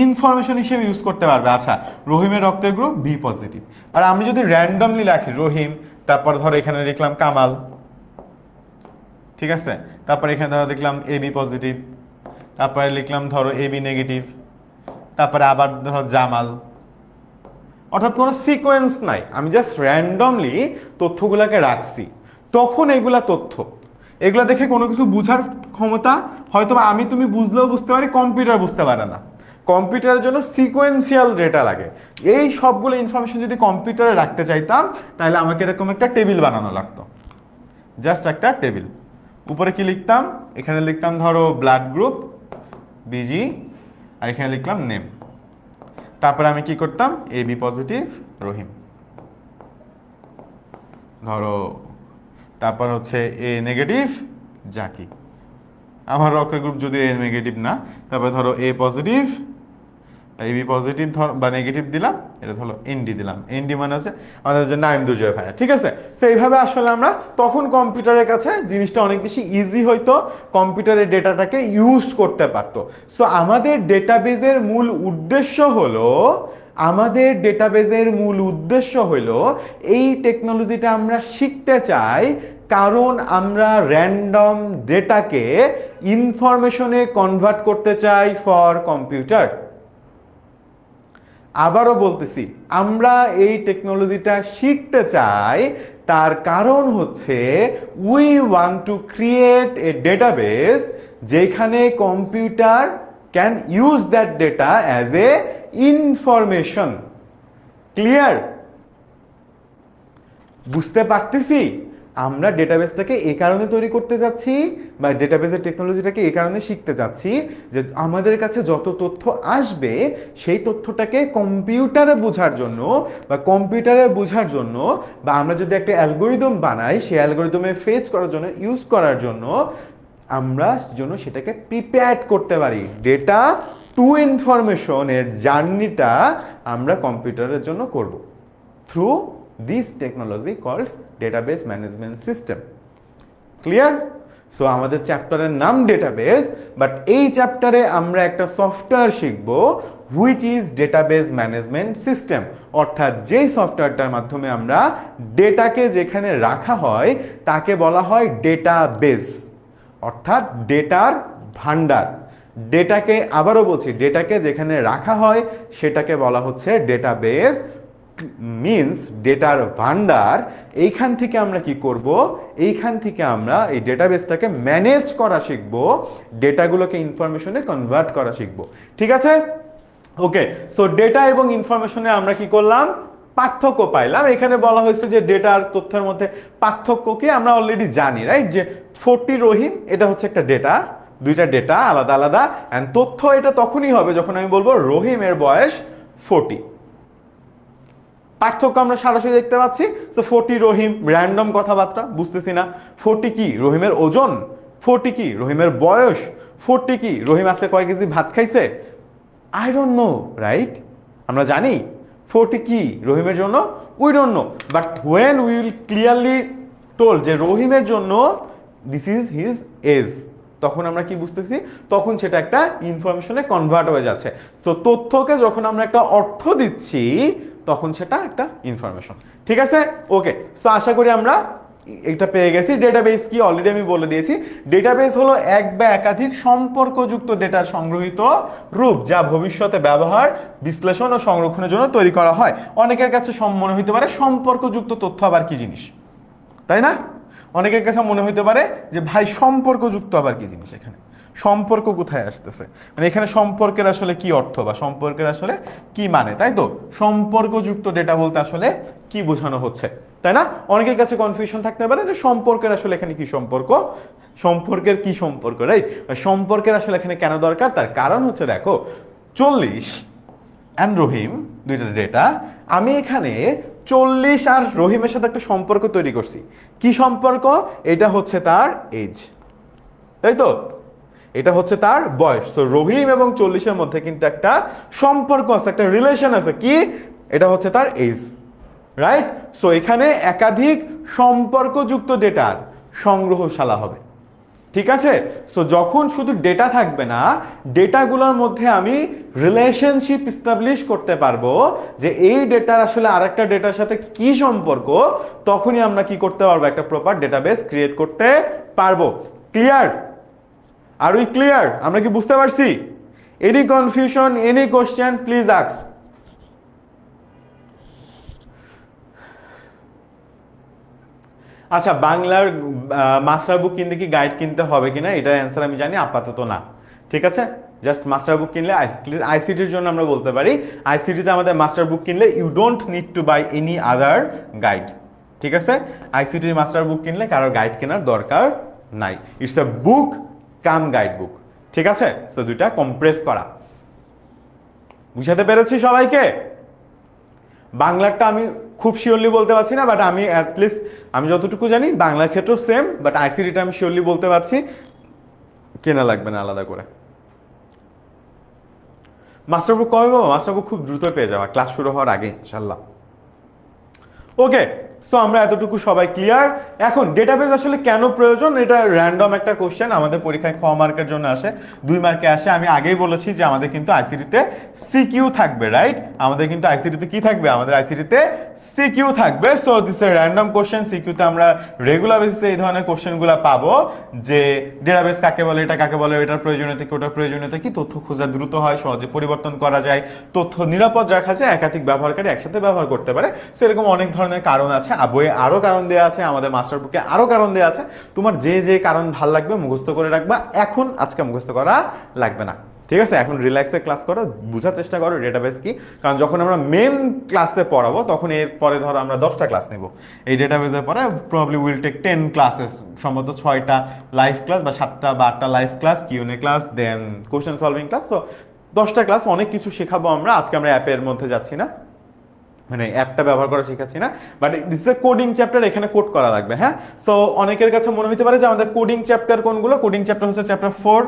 ইনফরমেশন হিসেবে ইউজ করতে পারবে। আচ্ছা, রহিমের রক্তের গ্রুপ বি পজিটিভ। আর আমি যদি র্যান্ডমলি রাখি রহিম, তারপর ধরো এখানে লিখলাম কামাল, ঠিক আছে, তারপর এখানে ধরো দেখলাম এ বি পজিটিভ, তারপরে লিখলাম ধরো এ বি নেগেটিভ, তারপরে আবার ধরো জামাল। অর্থাৎ কোনো সিকোয়েন্স নাই, আমি জাস্ট র্যান্ডমলি তথ্যগুলোকে রাখছি। তখন এগুলা তথ্য, এগুলা দেখে কোনো কিছু বুঝার ক্ষমতা হয়তো আমি তুমি বুঝলেও বুঝতে পারি, কম্পিউটার বুঝতে পারে না। কম্পিউটারের জন্য সিকোয়েন্সিয়াল ডেটা লাগে। এই সবগুলো ইনফরমেশন যদি কম্পিউটারে রাখতে চাইতাম, তাহলে আমাকে এরকম একটা টেবিল বানানো লাগতো। জাস্ট একটা টেবিল। উপরে কি লিখতাম? এখানে লিখতাম ধরো ব্লাড গ্রুপ বিজি, আর এখানে লিখলাম নেম। তারপরে আমি কি করতাম? এ বি পজিটিভ রহিম, ধরো, তারপর হচ্ছে এ নেগেটিভ জাকি। আমার রক্তের গ্রুপ যদি এ নেগেটিভ না, তারপরে ধরো এ পজিটিভ, এ বি পজিটিভ বা নেগেটিভ দিলাম, এটা ধরো এনডি দিলাম। এনডি মানে হচ্ছে আমাদের যে নাইম দুজয় ভাইয়া, ঠিক আছে। তো এইভাবে আসলে আমরা তখন কম্পিউটারের কাছে জিনিসটা অনেক বেশি ইজি হইতো, কম্পিউটারের ডেটাটাকে ইউজ করতে পারতো। সো আমাদের ডেটাবেজের মূল উদ্দেশ্য হলো, আমাদের ডেটাবেজের মূল উদ্দেশ্য হলো এই টেকনোলজিটা আমরা শিখতে চাই, কারণ আমরা র্যান্ডম ডেটাকে ইনফরমেশনে কনভার্ট করতে চাই ফর কম্পিউটার। আবারও বলতেছি, আমরা এই টেকনোলজিটা শিখতে চাই, তার কারণ হচ্ছে we want to create a database যেখানে computer can use that data as a information. Clear? বুঝতে পারতেছি? আমরা ডেটাবেসটাকে এই কারণে তৈরি করতে যাচ্ছি, বা ডেটাবেসের টেকনোলজিটাকে এই কারণে শিখতে যাচ্ছি যে আমাদের কাছে যত তথ্য আসবে সেই তথ্যটাকে কম্পিউটারে বোঝার জন্য, বা কম্পিউটারে বোঝার জন্য, বা আমরা যদি একটা অ্যালগোরিদম বানাই সেই অ্যালগোরিদমে ফেচ করার জন্য, ইউজ করার জন্য আমরা জন্য সেটাকে প্রিপেয়ার করতে পারি। ডেটা টু ইনফরমেশন এর জার্নিটা আমরা কম্পিউটারের জন্য করব through this technology called database management system. Clear? So আমাদের চ্যাপ্টারের নাম ডেটাবেস, বাট এই চ্যাপ্টারে আমরা একটা সফটওয়্যার শিখব which is database management system, অর্থাৎ যেই সফটওয়্যারটার মাধ্যমে আমরা ডেটাকে যেখানে রাখা হয় তাকে বলা হয় ডেটাবেস, অর্থাৎ ডেটার ভান্ডার। ডেটাকে, আবারও বলছি, ডেটাকে যেখানে রাখা হয় সেটাকে বলা হচ্ছে ডেটাবেস, মিন্স ডেটার ভান্ডার। এইখান থেকে আমরা কি করব, এইখান থেকে আমরা এই ডেটাবেসটাকে ম্যানেজ করা শিখব, ডেটাগুলোকে ইনফরমেশনে কনভার্ট করা শিখব। ঠিক আছে? ওকে, সো ডেটা এবং ইনফরমেশনে আমরা কি করলাম, পার্থক্য পাইলাম। এখানে বলা হয়েছে যে ডেটার তথ্যের মধ্যে পার্থক্যকে আমরা অলরেডি জানি, রাইট? যে 40 রহিম এটা হচ্ছে একটা ডেটা, দুইটা ডেটা আলাদা আলাদা, এন্ড তথ্য এটা তখনই হবে যখন আমি বলবো রহিমের বয়স 40। পার্থক্য আমরা সরাসরি দেখতে পাচ্ছি। তো 40 রহিম, র্যান্ডম কথাবার্তা, বুঝতেছি না। 40 কি রহিমের ওজন, 40 কি রহিমের বয়স, 40 কি রহিম আজকে কয় কেজি ভাত খাইছে, আই ডোন্ট নো, রাইট? আমরা জানি 40 কি রহিমের জন্য, we don't know, but when we will clearly toll যে রহিমের জন্য দিস ইজ হিজ এজ, তখন আমরা কি বুঝতেছি, তখন সেটা একটা ইনফরমেশনে কনভার্ট হয়ে যাচ্ছে। তো তথ্যকে যখন আমরা একটা অর্থ দিচ্ছি তখন সেটা একটা ইনফরমেশন। ঠিক আছে? ওকে, সো আশা করি আমরা এটা পেয়ে গেছি। ডেটাবেস কি অলরেডি আমি বলে দিয়েছি। ডেটাবেস হলো এক বা একাধিক সম্পর্কযুক্ত ডেটার সংগ্রহীত রূপ, যা ভবিষ্যতে ব্যবহার, বিশ্লেষণ ও সংরক্ষণের জন্য তৈরি করা হয়। অনেকের কাছে মনে হইতে পারে সম্পর্কযুক্ত তথ্য আবার কি জিনিস, তাই না? অনেকের কাছে মনে হইতে পারে যে ভাই সম্পর্কযুক্ত আবার কি জিনিস, এখানে সম্পর্ক কোথায় আসতেছে, মানে এখানে সম্পর্কের আসলে কি অর্থ বা সম্পর্কের আসলে কি মানে, তাই তো? সম্পর্কযুক্ত ডেটা বলতে আসলে কি বোঝানো হচ্ছে, তাই না? অনেকের কাছে কনফিউশন থাকতে পারে যে সম্পর্কের আসলে এখানে কি সম্পর্ক, সম্পর্কের কি সম্পর্ক, রাইট? সম্পর্কের আসলে এখানে কেন দরকার, তার কারণ হচ্ছে দেখো 40 অ্যান্ড রহিম দুইটা ডেটা, আমি এখানে 40 আর রহিমের সাথে একটা সম্পর্ক তৈরি করছি। কি সম্পর্ক? এটা হচ্ছে তার এজ, তাই তো? এটা হচ্ছে তার বয়স। তো রহিম এবং 40-এর মধ্যে কিন্তু একটা সম্পর্ক আছে, একটা রিলেশন আছে। কি? এটা হচ্ছে তার এজ, রাইট? সো এখানে একাধিক সম্পর্কযুক্ত ডেটার সংগ্রহশালা হবে। ঠিক আছে? সো যখন শুধু ডেটা থাকবে না, ডেটাগুলোর মধ্যে আমি রিলেশনশিপ এস্টাবলিশ করতে পারবো যে এই ডেটার আসলে আরেকটা ডেটার সাথে কি সম্পর্ক, তখনই আমরা কি করতে পারবো, একটা প্রপার ডেটাবেস ক্রিয়েট করতে পারবো। ক্লিয়ার? আর উই ক্লিয়ার? আমরা কি বুঝতে পারছি? Any confusion, any question, please ask. আচ্ছা, বাংলার মাস্টার বুক কিনতে কি গাইড কিনতে হবে কিনা, এটার অ্যান্সার আমি জানি আপাতত না। ঠিক আছে? জাস্ট মাস্টার বুক কিনলে, আইসিটির জন্য আমরা বলতে পারি আইসিটিতে আমাদের মাস্টার বুক কিনলে you don't need to buy any other guide. ঠিক আছে? আইসিটির মাস্টার বুক কিনলে কারোর গাইড কেনার দরকার নাই। It's a book cum guide book. ঠিক আছে? সো দুইটা কম্প্রেস করা। বুঝাতে পেরেছি সবাইকে? বাংলাটা আমি খুব শিওরলি বলতে পারছি না, বাট আমি অ্যাটলিস্ট আমি যতটুকু জানি বাংলার ক্ষেত্রেও সেম, বাট আইসিটিটা আমি শিওরলি বলতে পারছি। কেনা লাগবে না আলাদা করে। মাস্টার বুক কবে পাবো? মাস্টার বুক খুব দ্রুত পেয়ে যাওয়া, ক্লাস শুরু হওয়ার আগে ইনশাল্লাহ। ওকে, সো আমরা এতটুকু সবাই ক্লিয়ার। এখন ডেটাবেস আসলে কেন প্রয়োজন, এটা র্যান্ডম একটা কোশ্চেন, আমাদের পরীক্ষায় 6 মার্কের জন্য আসে, 2 মার্কে আসে। আমি আগেই বলেছি যে আমাদের কিন্তু আইসিটিতে সিকিউ থাকবে, রাইট? আমাদের কিন্তু আইসিটিতে কি থাকবে, আমাদের আইসিটিতে সিকিউ থাকবে। So this a random question. সিকিউতে আমরা রেগুলার বেসিসে এই ধরনের কোশ্চেনগুলো পাবো যে ডেটাবেস কাকে বলে, এটা কাকে বলে, এটার প্রয়োজনীয়তা কি, ওটার প্রয়োজনীয়তা কি, তথ্য খোঁজা দ্রুত হয়, সহজে পরিবর্তন করা যায়, তথ্য নিরাপদ রাখা যায়, একাধিক ব্যবহারকারী একসাথে ব্যবহার করতে পারে। সেরকম অনেক ধরনের কারণ আছে, বইয়ে আরো কারণ দেওয়া আছে, আমাদের মাস্টার বুকে আরো কারণ দেওয়া আছে। তোমার যে যে কারণ ভাল লাগবে মুখস্থ করে রাখবা, এখন আজকে মুখস্থ করা লাগবে না। ঠিক আছে? এখন রিল্যাক্সে ক্লাস করো, বোঝার চেষ্টা করো ডেটাবেস কি। কারণ যখন আমরা মেন ক্লাসে পড়াবো তখন এর পরে ধরো আমরা 10টা ক্লাস নেব এই ডেটাবেসের পরে, প্রবাবলি উইল টেক 10 ক্লাসেস, সম্ভবত 6টা লাইভ ক্লাস বা 7টা বা 8টা live class, Q and A class, then question solving class. তো 10টা ক্লাস, অনেক কিছু শেখাবো আমরা। আজকে আমরা অ্যাপের মধ্যে যাচ্ছি না, মানে অ্যাপটা ব্যবহার করা শেখাচ্ছি না, but this A coding chapter, এখানে কোড করা লাগবে। হ্যাঁ, সো অনেকের কাছে মনে হতে পারে যে আমাদের কোডিং চ্যাপ্টার কোনগুলো। কোডিং চ্যাপ্টার হচ্ছে chapter 4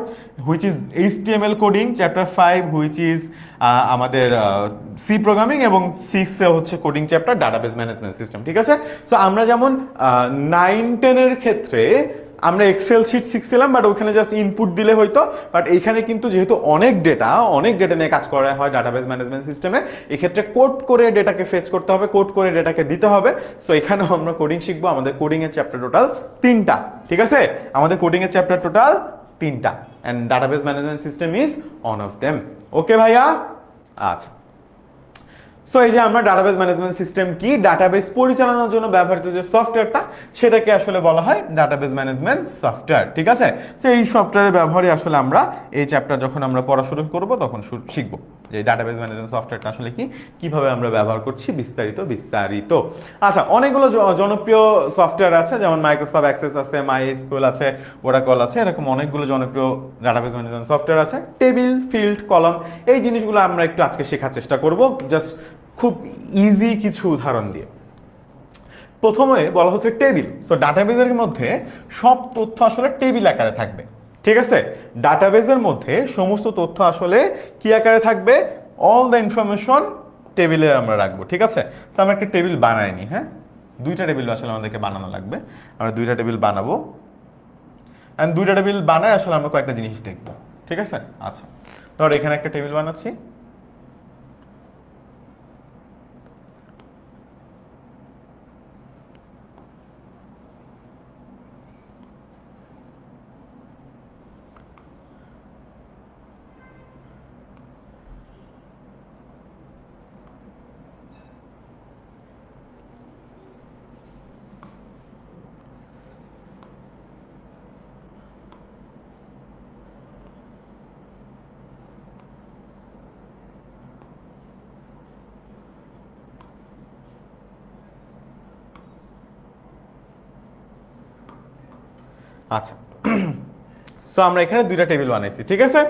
which is HTML coding, chapter 5 which is আমাদের সি প্রোগ্রামিং, এবং 6 এ হচ্ছে coding chapter database management system. ঠিক আছে? সো আমরা যেমন 9-10 এর ক্ষেত্রে আমরা এক্সেল শিট শিখছিলাম, বাট ওখানে জাস্ট ইনপুট দিলে হয়তো, বাট এইখানে কিন্তু যেহেতু অনেক ডেটা নিয়ে কাজ করা হয় ডাটাবেস ম্যানেজমেন্ট সিস্টেমে, এক্ষেত্রে কোড করে ডেটাকে ফেচ করতে হবে, কোড করে ডেটাকে দিতে হবে। সো এখানেও আমরা কোডিং শিখবো। আমাদের কোডিং এর চ্যাপ্টার টোটাল 3টা, ঠিক আছে? আমাদের কোডিং এর চ্যাপ্টার টোটাল 3টা, and database management system is one of them. Okay ভাইয়া? আচ্ছা, সো এই যে আমরা ডাটাবেস ম্যানেজমেন্ট সিস্টেম কি, ডাটাবেস পরিচালনার জন্য ব্যবহৃত যে সফটওয়্যারটা, সেটাকে আসলে বলা হয় ডাটাবেস ম্যানেজমেন্ট সফটওয়্যার, ঠিক আছে? সো এই সফটওয়্যারের ব্যবহারই আসলে আমরা এই চ্যাপ্টার যখন আমরা পড়া শুরু করব তখন শিখবো যে ডাটাবেস ম্যানেজমেন্ট সফটওয়্যারটা আসলে কি, কিভাবে আমরা ব্যবহার করছি, বিস্তারিত। আচ্ছা, অনেকগুলো জনপ্রিয় সফটওয়্যার আছে, যেমন মাইক্রোসফট অ্যাক্সেস আছে, মাইএসকিউএল আছে, ওরাকল আছে, এরকম অনেকগুলো জনপ্রিয় ডাটাবেস ম্যানেজমেন্ট সফটওয়্যার আছে। টেবিল, ফিল্ড, কলাম, এই জিনিসগুলো আমরা একটু আজকে শেখার চেষ্টা করব, জাস্ট খুব ইজি কিছু উদাহরণ দিয়ে। প্রথমে বলা হচ্ছে টেবিল। সো ডাটাবেজের মধ্যে সব তথ্য আসলে টেবিল আকারে থাকবে, ঠিক আছে? ডাটাবেজের মধ্যে সমস্ত তথ্য আসলে কি আকারে থাকবে? অল দ্য ইনফরমেশন টেবিলে আমরা রাখবো, ঠিক আছে? তো আমরা একটা টেবিল বানাইনি, হ্যাঁ, 2টা টেবিল আসলে আমাদেরকে বানানো লাগবে। আমরা 2টা টেবিল বানাবো, এন্ড 2টা টেবিল বানায় আসলে আমরা কয়েকটা জিনিস দেখবো, ঠিক আছে? আচ্ছা, ধর এখানে একটা টেবিল বানাচ্ছি। আচ্ছা, সো আমরা এখানে 2টা টেবিল বানাইছি, ঠিক আছে?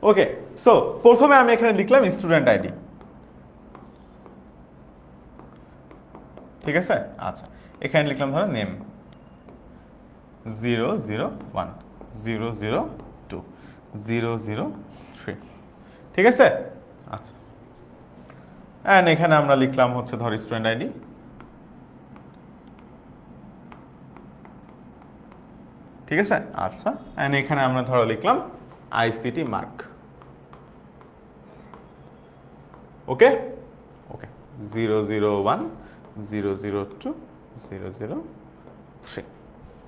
ওকে, সো প্রথমে আমি এখানে লিখলাম স্টুডেন্ট আইডি, ঠিক আছে? আচ্ছা, এখানে লিখলাম ধরো নেম 001 002 003, ঠিক আছে? আচ্ছা, এন্ড এখানে আমরা লিখলাম হচ্ছে ধর স্টুডেন্ট আইডি, ঠিক আছে? আচ্ছা, এন্ড এখানে আমরা ধরো লিখলাম আইসিটি মার্ক। ওকে ওকে, 001 002 003,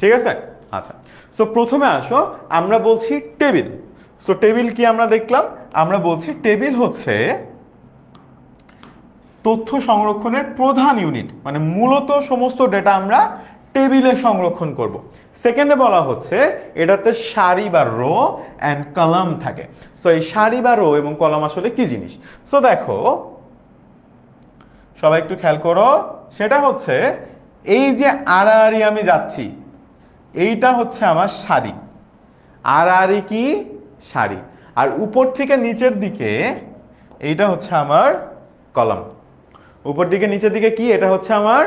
ঠিক আছে? আচ্ছা, সো প্রথমে আসো, আমরা বলছি টেবিল। সো টেবিল কি আমরা দেখলাম? আমরা বলছি টেবিল হচ্ছে তথ্য সংরক্ষণের প্রধান ইউনিট, মানে মূলত সমস্ত ডেটা আমরা টেবিলে সংরক্ষণ করব। সেকেন্ডে বলা হচ্ছে এটাতে সারি বা রো অ্যান্ড কলাম থাকে। সো এই সারি বা রো এবং কলাম আসলে কি জিনিস? সো দেখো, সবাই একটু খেয়াল করো, সেটা হচ্ছে এই যে আড়াআড়ি আমি যাচ্ছি, এইটা হচ্ছে আমার সারি, আড়াআড়ি কি সারি, আর উপর থেকে নিচের দিকে এইটা হচ্ছে আমার কলাম। উপর দিকে নিচের দিকে কি, এটা হচ্ছে আমার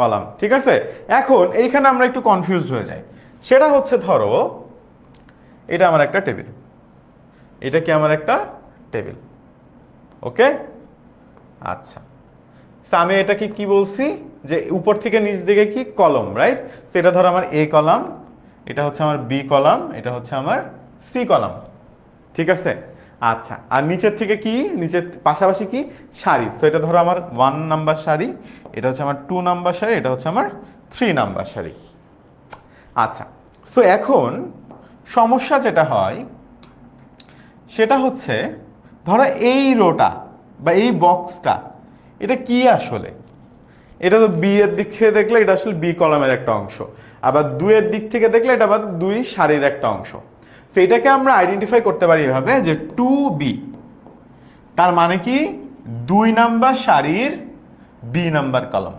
কলাম, ঠিক আছে? এখন এইখানে আমরা একটু কনফিউজড হয়ে যাই, সেটা হচ্ছে ধরো এটা আমার একটা টেবিল, এটা কি আমার একটা টেবিল, ওকে? আচ্ছা, আমি এটাকে কি বলছি যে উপর থেকে নিচ দিকে কি কলম, রাইট? তো এটা ধরো আমার এ কলাম, এটা হচ্ছে আমার বি কলাম, এটা হচ্ছে আমার সি কলাম, ঠিক আছে? আচ্ছা, আর নিচের থেকে কি, নিচের পাশাপাশি কি সারি, তো এটা ধরো আমার 1 নাম্বার সারি, এটা হচ্ছে আমার 2 নাম্বার সারি, এটা হচ্ছে আমার 3 নাম্বার সারি। আচ্ছা, সো এখন সমস্যা যেটা হয় সেটা হচ্ছে ধরো এই রোটা বা এই বক্সটা, এটা কি আসলে? এটা তো বি এর দিক থেকে দেখলে এটা আসলে বি কলামের একটা অংশ, আবার 2 এর দিক থেকে দেখলে এটা আবার 2 সারির একটা অংশ। সেইটাকে আমরা আইডেন্টিফাই করতে পারি এভাবে যে 2B, তার মানে কি 2 নাম্বার সারির বি নাম্বার কলাম।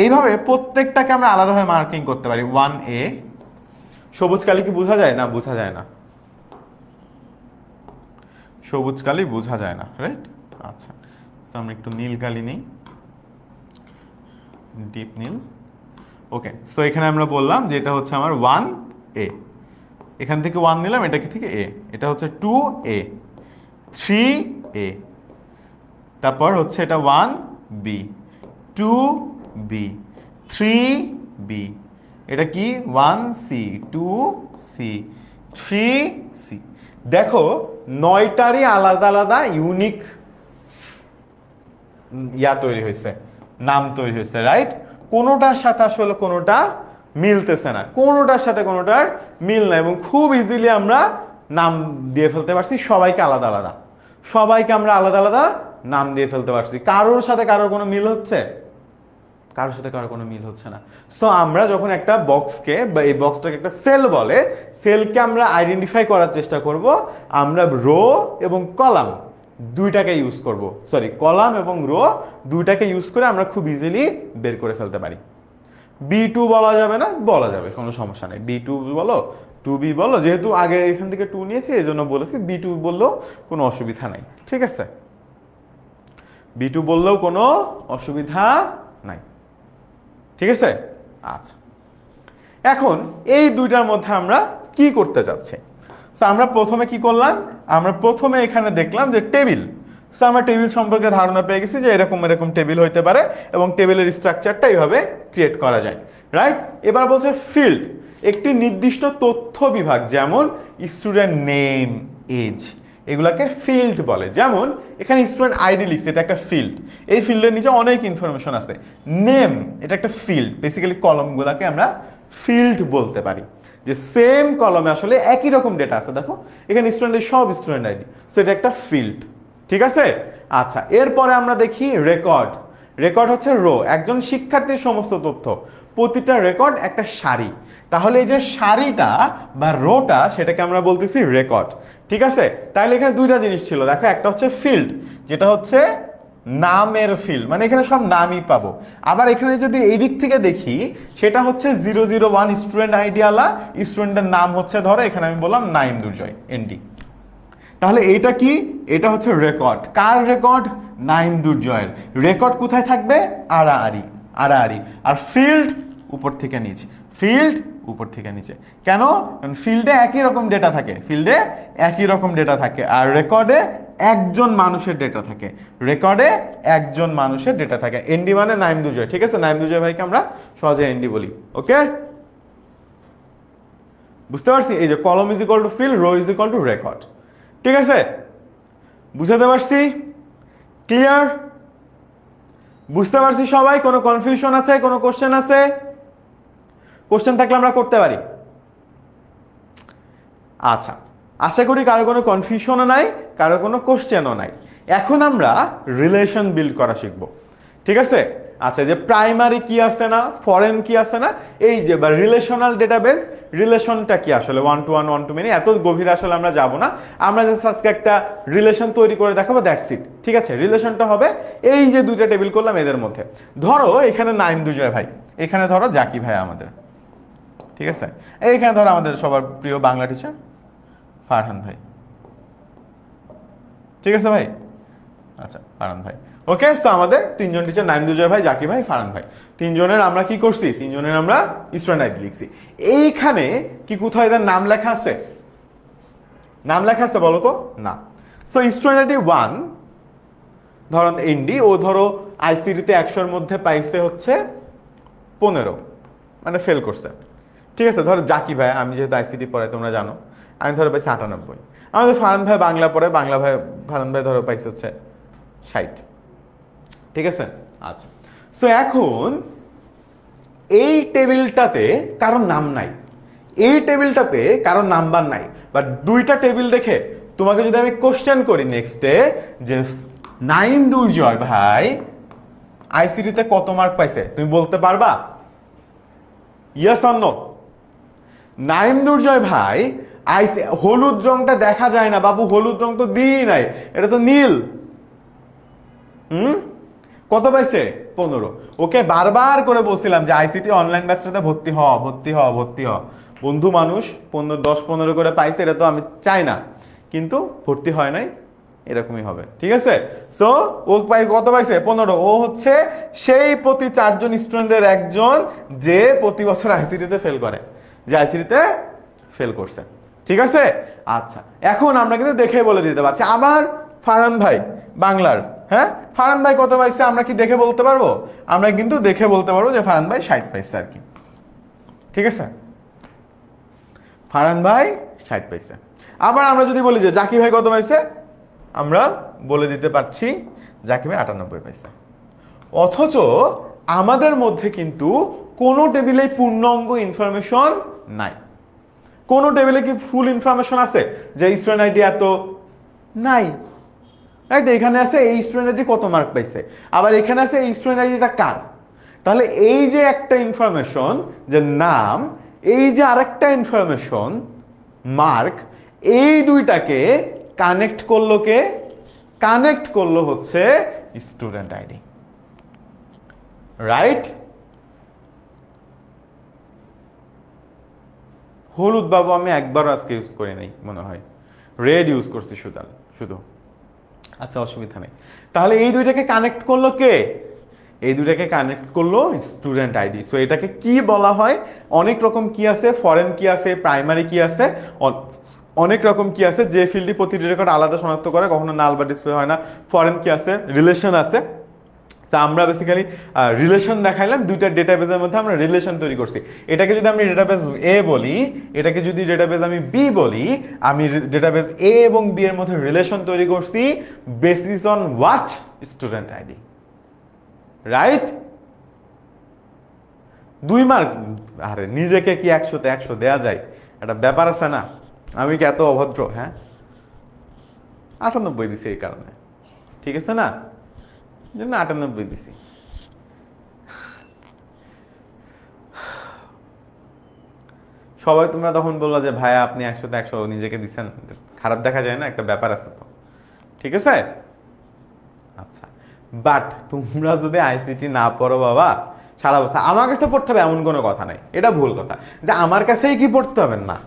এইভাবে প্রত্যেকটাকে আমরা আলাদাভাবে মার্কিং করতে পারি। 1A, সবুজ কালি কি বোঝা যায়? না, বোঝা যায় না, সবুজ কালি বোঝা যায় না, রাইট? আচ্ছা, তো আমরা একটু নীল কালি নিই, ডিপ নীল। ওকে, সো এখানে আমরা বললাম যে এটা হচ্ছে আমার 1A, এখান থেকে 1 নিলাম, এটা থেকে A, এটা হচ্ছে 2A, 3A, তারপর হচ্ছে এটা 1B, 2B, 3B, এটা কি 1C 2C 3C। দেখো 9টারই আলাদা আলাদা ইউনিক তৈরি হয়েছে, নাম তৈরি হয়েছে, রাইট? কোনোটার সাথে আসলে কোনোটা মিলতেছে না, কোনোটার সাথে কোনোটার মিল না, এবং খুব ইজিলি আমরা নাম দিয়ে ফেলতে পারছি সবাইকে আলাদা আলাদা, সবাইকে আমরা আলাদা আলাদা নাম দিয়ে ফেলতে পারছি। কারোর সাথে কারোর কোনো মিল হচ্ছে? কারোর সাথে কারোর কোনো মিল হচ্ছে না। সো আমরা যখন একটা বক্সকে, বা এই বক্সটাকে একটা সেল বলে, সেলকে আমরা আইডেন্টিফাই করার চেষ্টা করব, আমরা রো এবং কলাম দুইটাকে ইউজ করব, সরি কলাম এবং রো দুইটাকে ইউজ করে আমরা খুব ইজিলি বের করে ফেলতে পারি। B2 বলা যাবে না? বলা যাবে, কোনো সমস্যা নেই। B2 বলো, 2B বলো, যেহেতু আগে এখান থেকে 2 নিয়েছি এই জন্য বলেছি B2 বললেও কোনো অসুবিধা নাই, ঠিক আছে? B2 বললেও কোনো অসুবিধা নাই, ঠিক আছে? আচ্ছা, এখন এই দুইটার মধ্যে আমরা কি করতে যাচ্ছি? সো আমরা প্রথমে কি করলাম? আমরা প্রথমে এখানে দেখলাম যে টেবিল। সো আমরা টেবিল সম্পর্কে ধারণা পেয়ে গেছি যে এরকম এরকম টেবিল হইতে পারে এবং টেবিলের স্ট্রাকচারটা এইভাবে ক্রিয়েট করা যায়, রাইট? এবার বলছে ফিল্ড, একটি নির্দিষ্ট তথ্য বিভাগ, যেমন স্টুডেন্ট নেম, এজ, এগুলাকে ফিল্ড বলে। যেমন এখানে স্টুডেন্ট আইডি লিখছে, এটা একটা ফিল্ড। এই ফিল্ডের নিচে অনেক ইনফরমেশন আছে। নেম, এটা একটা ফিল্ড। বেসিক্যালি কলমগুলোকে আমরা ফিল্ড বলতে পারি, যে সেম কলমে আসলে একই রকম ডেটা আছে। দেখো এখানে স্টুডেন্টের সব স্টুডেন্ট আইডি, তো এটা একটা ফিল্ড, ঠিক আছে? আচ্ছা, এরপরে আমরা দেখি রেকর্ড। রেকর্ড হচ্ছে রো, একজন শিক্ষার্থীর সমস্ত তথ্য, প্রতিটা রেকর্ড একটা সারি। তাহলে এই যে সারিটা বা রোটা, সেটাকে আমরা বলতেছি রেকর্ড, ঠিক আছে? তাহলে এখানে দুইটা জিনিস ছিল, দেখো একটা হচ্ছে ফিল্ড, যেটা হচ্ছে নামের ফিল্ড, মানে এখানে সব নামই পাবো। আবার এখানে যদি এই দিক থেকে দেখি, সেটা হচ্ছে 001 স্টুডেন্ট আইডি আলা, স্টুডেন্টের নাম হচ্ছে, ধরো এখানে আমি বললাম নাইম দুর্জয়, এনডি। তাহলে এটা কি? এটা হচ্ছে রেকর্ড। কার রেকর্ড? নাইম দুর্জয়ের। রেকর্ড কোথায় থাকবে? আড়াআড়ি, আড়াআড়ি। আর ফিল্ড উপর থেকে নিচে, ফিল্ড উপর থেকে নিচে। কেন? কারণ ফিল্ডে একই রকম ডেটা থাকে, ফিল্ডে একই রকম ডেটা থাকে, আর রেকর্ডে একজন মানুষের ডেটা থাকে, রেকর্ডে একজন মানুষের ডেটা থাকে। এনডি মানে নাইম দুর্জয়, ঠিক আছে? নাইম দুর্জয় ভাইকে আমরা সহজে এনডি বলি, ওকে? বুঝতে পারছি? এই যে column is equal to field, row is equal to record, ঠিক আছে? বুঝাতে পারছি? ক্লিয়ার? বুঝতে পারছি সবাই? কোনো কনফিউশন আছে? কোনো কোশ্চেন আছে? কোশ্চেন থাকলে আমরা করতে পারি। আচ্ছা, আশা করি কারো কোনো কনফিউশনও নাই, কারো কোনো কোশ্চেনও নাই। এখন আমরা রিলেশন বিল্ড করা শিখবো, ঠিক আছে? আচ্ছা, যে প্রাইমারি কি আছে না, ফরেন কি আছে না, এই যে বা রিলেশনাল ডেটাবেস, রিলেশনটা কি আসলে, 1 to 1 1 to many, এত গভীরে আসলে আমরা যাব না। আমরা জাস্ট আজকে একটা রিলেশন তৈরি করে দেখাবো, দ্যাটস ইট, ঠিক আছে? রিলেশনটা হবে এই যে দুইটা টেবিল করলাম এদের মধ্যে। ধরো এখানে নাইম দুর্জয় ভাই, এখানে ধরো জাকি ভাই আমাদের, ঠিক আছে? এইখানে ধরো আমাদের সবার প্রিয় বাংলা টিচার ফারহান ভাই, ঠিক আছে ভাই? আচ্ছা, ফারহান ভাই, ওকে? তো আমাদের তিনজন টিচার, নাইম দুর্জয় ভাই, জাকি ভাই, ফারহান ভাই, তিনজনের আমরা কি করছি? তিনজনের আমরা স্টুডেন্ট আইডি লিখছি। এইখানে কি কোথাও এদের নাম লেখা আছে? নাম লেখা আছে বলো তো? না। সো স্টুডেন্ট আইডি 1, ধরো এনডি, ও ধরো আইসিটিতে 100-এর মধ্যে পাইছে হচ্ছে 15, মানে ফেল করছে, ঠিক আছে? ধরো জাকি ভাই, আমি যেহেতু আইসিটি পড়াই তোমরা জানো, আমি ধরো পাইছি 98। আমাদের ফারহান ভাই বাংলা পড়ে, বাংলা ভাই, ফারহান ভাই ধরো পাইছে হচ্ছে 60, ঠিক আছে? আচ্ছা, সো এখন এই টেবিলটাতে কারোর নাম নাই, এই টেবিলটাতে কারোর নাম্বার নাই, বাট দুইটা টেবিল দেখে তোমাকে যদি আমি কোশ্চেন করি নেক্সটে, যে নাইম দুর্জয় ভাই আইসিটিতে কত মার্ক পাইছে, তুমি বলতে পারবা? Yes or no? Naim Durjoy ভাই হলুদ রংটা দেখা যায় না বাবু, হলুদ রং তো দিই নাই, এটা তো নীল। কত পাইছে? 15। ওকে বারবার করে বলছিলাম যে আইসিটি অনলাইন ব্যাচটাতে ভর্তি হ, ভর্তি হ, ভর্তি হ। বন্ধু মানুষ 10-15 করে পাইছে, এটা তো আমি চাই না, কিন্তু ভর্তি হয় নাই, এরকমই হবে, ঠিক আছে? সো ও কত পাইছে? 15। ও হচ্ছে সেই প্রতি 4 জন স্টুডেন্টের একজন যে প্রতি বছর আইসিটিতে ফেল করে, যে আইসিটিতে ফেল করছে, ঠিক আছে? আচ্ছা, এখন আমরা কিন্তু দেখে বলে দিতে পারছি। আবার ফারহান ভাই বাংলার, হ্যাঁ, ফারহান ভাই কত পাইছে আমরা কি দেখে বলতে পারবো? আমরা কিন্তু দেখে বলতে পারবো যে ফারহান ভাই 60 পাইছে আর কি, ঠিক আছে, ফারহান ভাই 60 পাইছে। আবার আমরা যদি বলি যে জাকির ভাই কত পাইছে, আমরা বলে দিতে পারছি জাকির ভাই 98 পাইছে। অথচ আমাদের মধ্যে কিন্তু কোনো টেবিলে পূর্ণাঙ্গ ইনফরমেশন নাই। কোন টেবিলে কি ফুল ইনফরমেশন আছে যে স্টুডেন্ট আইডি এত? নাই, রাইট? এখানে আছে এই স্টুডেন্ট আইডি কত মার্ক পাইছে, আবার এখানে আছে এই স্টুডেন্ট আইডিটা কার। তাহলে এই যে একটা ইনফরমেশন যে নাম, এই যে আরেকটা ইনফরমেশন মার্ক, এই দুইটাকে কানেক্ট করলো কে? কানেক্ট করলো হচ্ছে স্টুডেন্ট আইডি, রাইট? হলুদ বাবু আমি একবারও আজকে ইউজ করি নাই মনে হয়, রেড ইউজ করছি শুধু। আচ্ছা, অসুবিধা নেই। তাহলে এই দুইটাকে কানেক্ট করলো কে? এই দুইটাকে কানেক্ট করলো স্টুডেন্ট আইডি। সো এটাকে কি বলা হয়? অনেক রকম কি আছে, ফরেন কি আছে, প্রাইমারি কি আছে, অনেক রকম কি আছে যে ফিল্ডটি প্রতিটি রেকর্ড আলাদা শনাক্ত করে, কখনো নাল বা ডিসপ্লে হয় না। ফরেন কি আছে, রিলেশন আছে। তা আমরা বেসিক্যালি রিলেশন দেখাইলাম, দুইটা ডেটাবেজের মধ্যে আমরা রিলেশন তৈরি করছি। এটাকে যদি আমি ডেটাবেজ এ বলি, এটাকে যদি ডেটাবেজ আমি বি বলি, আমি ডেটাবেজ এ এবং বি এর মধ্যে রিলেশন তৈরি করছি basis on what? Student ID, right? 2 mark, আরে নিজেকে কি 100তে 100 দেয়া যায়? একটা ব্যাপার আছে না? আমি কি এত অভদ্র? হ্যাঁ, 98 দিছি এই কারণে, ঠিক আছে না? জন্য 98 দিছি। সবাই তোমরা তখন বললো যে ভাইয়া আপনি 100তে 100 নিজেকে দিচ্ছেন, খারাপ দেখা যায় না? একটা ব্যাপার আছে তো, ঠিক আছে? আচ্ছা, বাট তোমরা যদি আইসিটি না পড়ো বাবা সারা অবস্থা, আমার কাছে পড়তে হবে এমন কোনো কথা নাই, এটা ভুল কথা যে আমার কাছেই কি পড়তে হবে, না,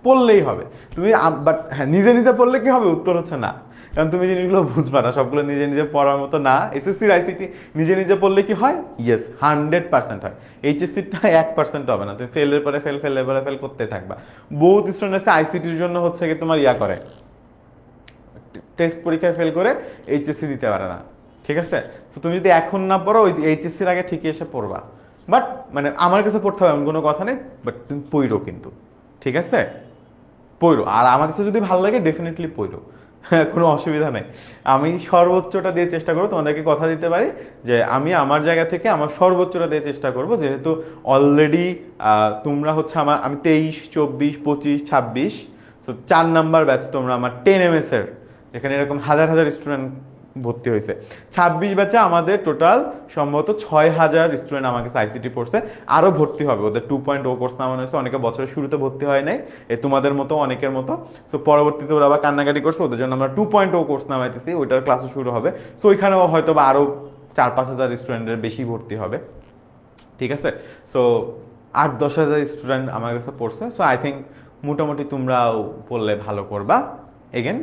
পড়লেই হবে। তুমি বাট হ্যাঁ, নিজে নিজে পড়লে কি হবে? উত্তর হচ্ছে না, কারণ তুমি জিনিসগুলো বুঝবা না, সবগুলো নিজে নিজে পড়ার মতো না। এসএসসির আইসিটি নিজে নিজে পড়লে কি হয়? ইয়েস, 100% হয়। এইচএসসিটা 1% হবে না, তুমি ফেলের পরে ফেল, ফেলের পরে ফেল করতে থাকবা। বহুত স্টুডেন্ট আছে আইসিটির জন্য হচ্ছে কি তোমার ইয়া করে, টেস্ট পরীক্ষায় ফেল করে এইচএসসি দিতে পারে না, ঠিক আছে? তো তুমি যদি এখন না পড়ো, ওই এইচএসসির আগে ঠিকই এসে পড়বা। বাট মানে আমার কাছে পড়তে হবে এমন কোনো কথা নেই, বাট তুমি পড়ো কিন্তু, ঠিক আছে? পড়ো, আর আমার কাছে যদি ভালো লাগে ডেফিনেটলি পড়ো, কোনো অসুবিধা নেই। আমি সর্বোচ্চটা দিয়ে চেষ্টা করবো, তোমাদেরকে কথা দিতে পারি যে আমি আমার জায়গা থেকে আমার সর্বোচ্চটা দিয়ে চেষ্টা করব, যেহেতু অলরেডি তোমরা হচ্ছে আমি 23, 24, 25, 26, সো 4 নাম্বার ব্যাচ তোমরা আমার 10 MS এর, যেখানে এরকম হাজার হাজার স্টুডেন্ট ভর্তি হয়েছে। 26 ব্যাচে আমাদের টোটাল সম্ভবত 6000 স্টুডেন্ট আমার কাছে আইসিটি পড়ছে, আরো ভর্তি হবে। ওদের 2.0 কোর্স নামানো হয়েছে, অনেকে বছরের শুরুতে ভর্তি হয় নাই, তোমাদের মতো অনেকের মতো। সো পরবর্তীতে ওরা আবার কান্নাকাটি করছে, ওদের জন্য আমরা 2.0 কোর্স নামাইতেছি, ওইটার ক্লাসও শুরু হবে। সো ওইখানেও হয়তো বা আরো 4-5 হাজার স্টুডেন্টের বেশি ভর্তি হবে, ঠিক আছে? সো 8-10 হাজার স্টুডেন্ট আমার কাছে পড়ছে। সো আই থিঙ্ক মোটামুটি তোমরাও পড়লে ভালো করবা। Again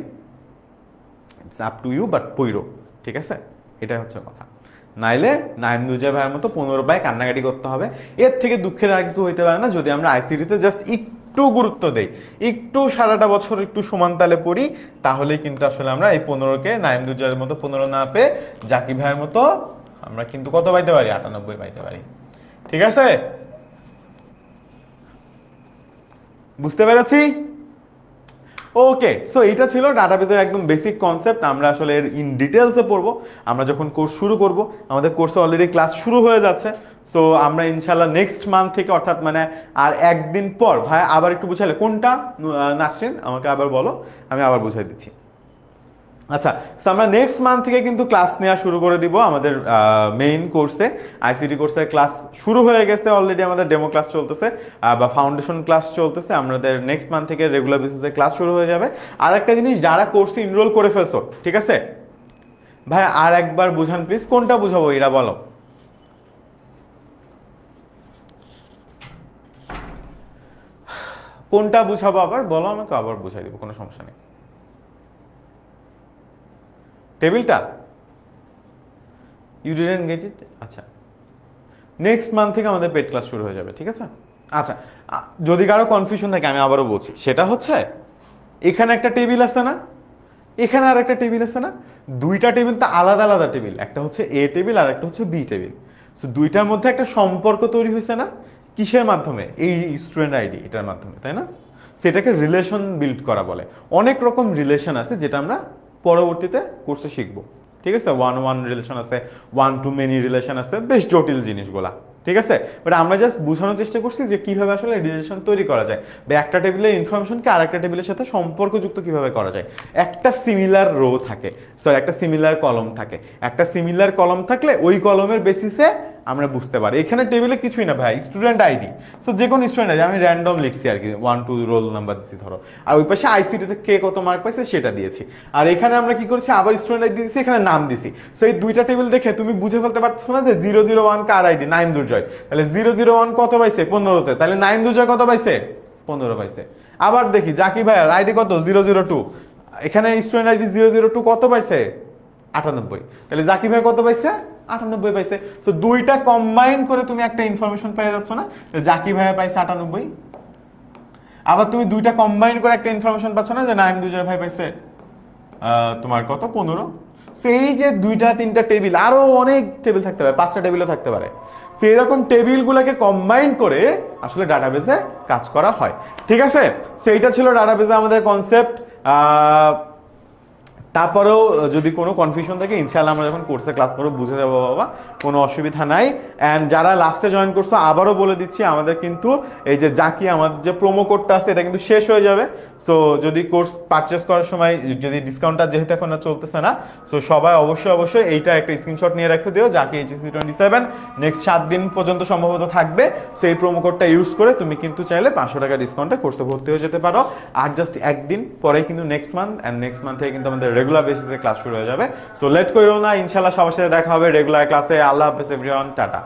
it's up to you, but পইরো, ঠিক আছে? এটাই হচ্ছে কথা। নাইলে নাইম নুজা ভাইয়ের মতো 15 পায় কান্নাকাটি করতে হবে। এর থেকে দুঃখের আর কিছু হইতে পারে না, যদি আমরা আইসিটিতে জাস্ট একটু গুরুত্ব দেই, একটু সারাটা বছর একটু সমান তালে পড়ি, তাহলেই কিন্তু আসলে আমরা এই 15কে নাইম নুজার মতো 15 না পেয়ে জাকি ভাইয়ের মতো আমরা কিন্তু কত পাইতে পারি? 98 পাইতে পারি, ঠিক আছে? বুঝতে পেরেছি? ওকে, সো এটা ছিল ডাটাবেসের একদম বেসিক কনসেপ্ট। আমরা আসলে এর ইন ডিটেলসে পড়বো আমরা যখন কোর্স শুরু করব। আমাদের কোর্সে অলরেডি ক্লাস শুরু হয়ে যাচ্ছে। সো আমরা ইনশাল্লাহ নেক্সট মান্থ থেকে, অর্থাৎ মানে আর একদিন পর, ভাই আবার একটু বুঝাইলে কোনটা নাসরিন আমাকে আবার বলো, আমি আবার বুঝাই দিচ্ছি। আচ্ছা, তো আমরা নেক্সট মান্থ থেকে কিন্তু ক্লাস নেওয়া শুরু করে দিব আমাদের মেইন কোর্সে। আইসিটি কোর্সের ক্লাস শুরু হয়ে গেছে অলরেডি, আমাদের ডেমো ক্লাস চলতেছে বা ফাউন্ডেশন ক্লাস চলতেছে। আমাদের নেক্সট মান্থ থেকে রেগুলার বেসিসে ক্লাস শুরু হয়ে যাবে। আর একটা জিনিস, যারা কোর্সে এনরোল করে ফেলছো, ঠিক আছে ভাই, আর একবার বুঝান প্লিজ, কোনটা বুঝাবো এরা বলো? কোনটা বুঝাবো আবার বলো আমাকে, আবার বুঝাই দিব, কোনো সমস্যা নেই। টেবিলটা ইউ ডিডন্ট গেট ইট? আচ্ছা, নেক্সট মান্থ থেকে আমাদের পেড ক্লাস শুরু হয়ে যাবে, ঠিক আছে? আচ্ছা, যদি কারো কনফিউশন থাকে আমি আবারও বলছি, সেটা হচ্ছে এখানে একটা টেবিল আছে না, এখানে আর একটা টেবিল আছে না, দুইটা টেবিল তো আলাদা আলাদা টেবিল, একটা হচ্ছে এ টেবিল আর একটা হচ্ছে বি টেবিল। সো দুইটার মধ্যে একটা সম্পর্ক তৈরি হয়েছে না? কিসের মাধ্যমে? এই স্টুডেন্ট আইডি, এটার মাধ্যমে, তাই না? সেটাকে রিলেশন বিল্ড করা বলে। অনেক রকম রিলেশন আছে যেটা আমরা পরবর্তীতে কোর্সে শিখবো, ঠিক আছে? ওয়ান ওয়ান রিলেশন আছে, ওয়ান টু মেনি রিলেশন আছে, বেশ জটিল জিনিসগুলা, ঠিক আছে? বাট আমরা জাস্ট বোঝানোর চেষ্টা করছি যে কিভাবে আসলে রিলেশন তৈরি করা যায়, বা একটা টেবিলের ইনফরমেশনকে আরেকটা টেবিলের সাথে সম্পর্কযুক্ত কিভাবে করা যায়। একটা সিমিলার রো থাকে, সরি একটা সিমিলার কলম থাকে, একটা সিমিলার কলম থাকলে ওই কলমের বেসিসে আমরা বুঝতে পারি। এখানে টেবিলে কিছুই না ভাই, স্টুডেন্ট আইডি। সো যে কোনো স্টুডেন্ট আইডি, আমি র্যান্ডম লিখছি আর কি, 1 2 রোল নাম্বার দিচ্ছি ধরো, আর ওই পাশে আইসিটিতে কে কত মার্ক পাইছে সেটা দিয়েছি। আর এখানে আমরা কি করছি, আবার স্টুডেন্ট আইডি দিয়েছি, এখানে নাম দিছি। সো এই দুইটা টেবিল দেখে তুমি বুঝে ফেলতে পারছো না যে 001 কার আইডি? নাইম দুর্জয়। তাহলে 001 কত পাইছে? 15তে। তাহলে নাইম দুর্জয় কত পাইছে? 15 পাইছে। আবার দেখি জাকি ভাইয়ার আইডি কত? 002। এখানে স্টুডেন্ট আইডি 002 কত পাইছে? 98। তাহলে জাকি ভাই কত পাইছে? 98 পাইছে। সো দুইটা কম্বাইন করে তুমি একটা ইনফরমেশন পেয়ে যাচ্ছ না, জাকি ভাইয়া পাইছে 98। আবার তুমি দুইটা কম্বাইন করে একটা ইনফরমেশন পাচ্ছ না যে নাইম দুজয় ভাই পাইছে তোমার কত? 15। সেই যে দুইটা তিনটা টেবিল, আরো অনেক টেবিল থাকতে পারে, 5টা টেবিলও থাকতে পারে। সেই রকম টেবিলগুলোকে কম্বাইন করে আসলে ডাটাবেসে কাজ করা হয়, ঠিক আছে? সেইটা ছিল ডাটাবেসে আমাদের কনসেপ্ট। তারপরেও যদি কোনো কনফিউশন থাকে ইনশাআল্লাহ আমরা যখন কোর্সে ক্লাস করবো বুঝে যাবো বাবা, কোনো অসুবিধা নাই। অ্যান্ড যারা লাস্টে জয়েন করছো আবারও বলে দিচ্ছি, আমাদের কিন্তু এই যে জাকি আমাদের যে প্রোমো কোডটা আছে এটা কিন্তু শেষ হয়ে যাবে। সো যদি কোর্স পারচেস করার সময় যদি ডিসকাউন্টটা যেহেতু এখন আর চলতেছে না, সো সবাই অবশ্যই এইটা একটা স্ক্রিনশট নিয়ে রেখে দিও, জাকি এইচএসসি 27 নেক্সট 7 দিন পর্যন্ত সম্ভবত থাকবে। সেই প্রোমো কোডটা ইউজ করে তুমি কিন্তু চাইলে 500 টাকা ডিসকাউন্টে কোর্সে ভর্তি হয়ে যেতে পারো। আর জাস্ট একদিন পরে কিন্তু next month, and next month থেকে কিন্তু আমাদের রেগুলার বেসিসে ক্লাস শুরু হয়ে যাবে। সো লেট করো না, ইনশাআল্লাহ সবার সাথে দেখা হবে রেগুলার ক্লাসে। আল্লাহ হাফেজ এভরিওয়ান, টাটা।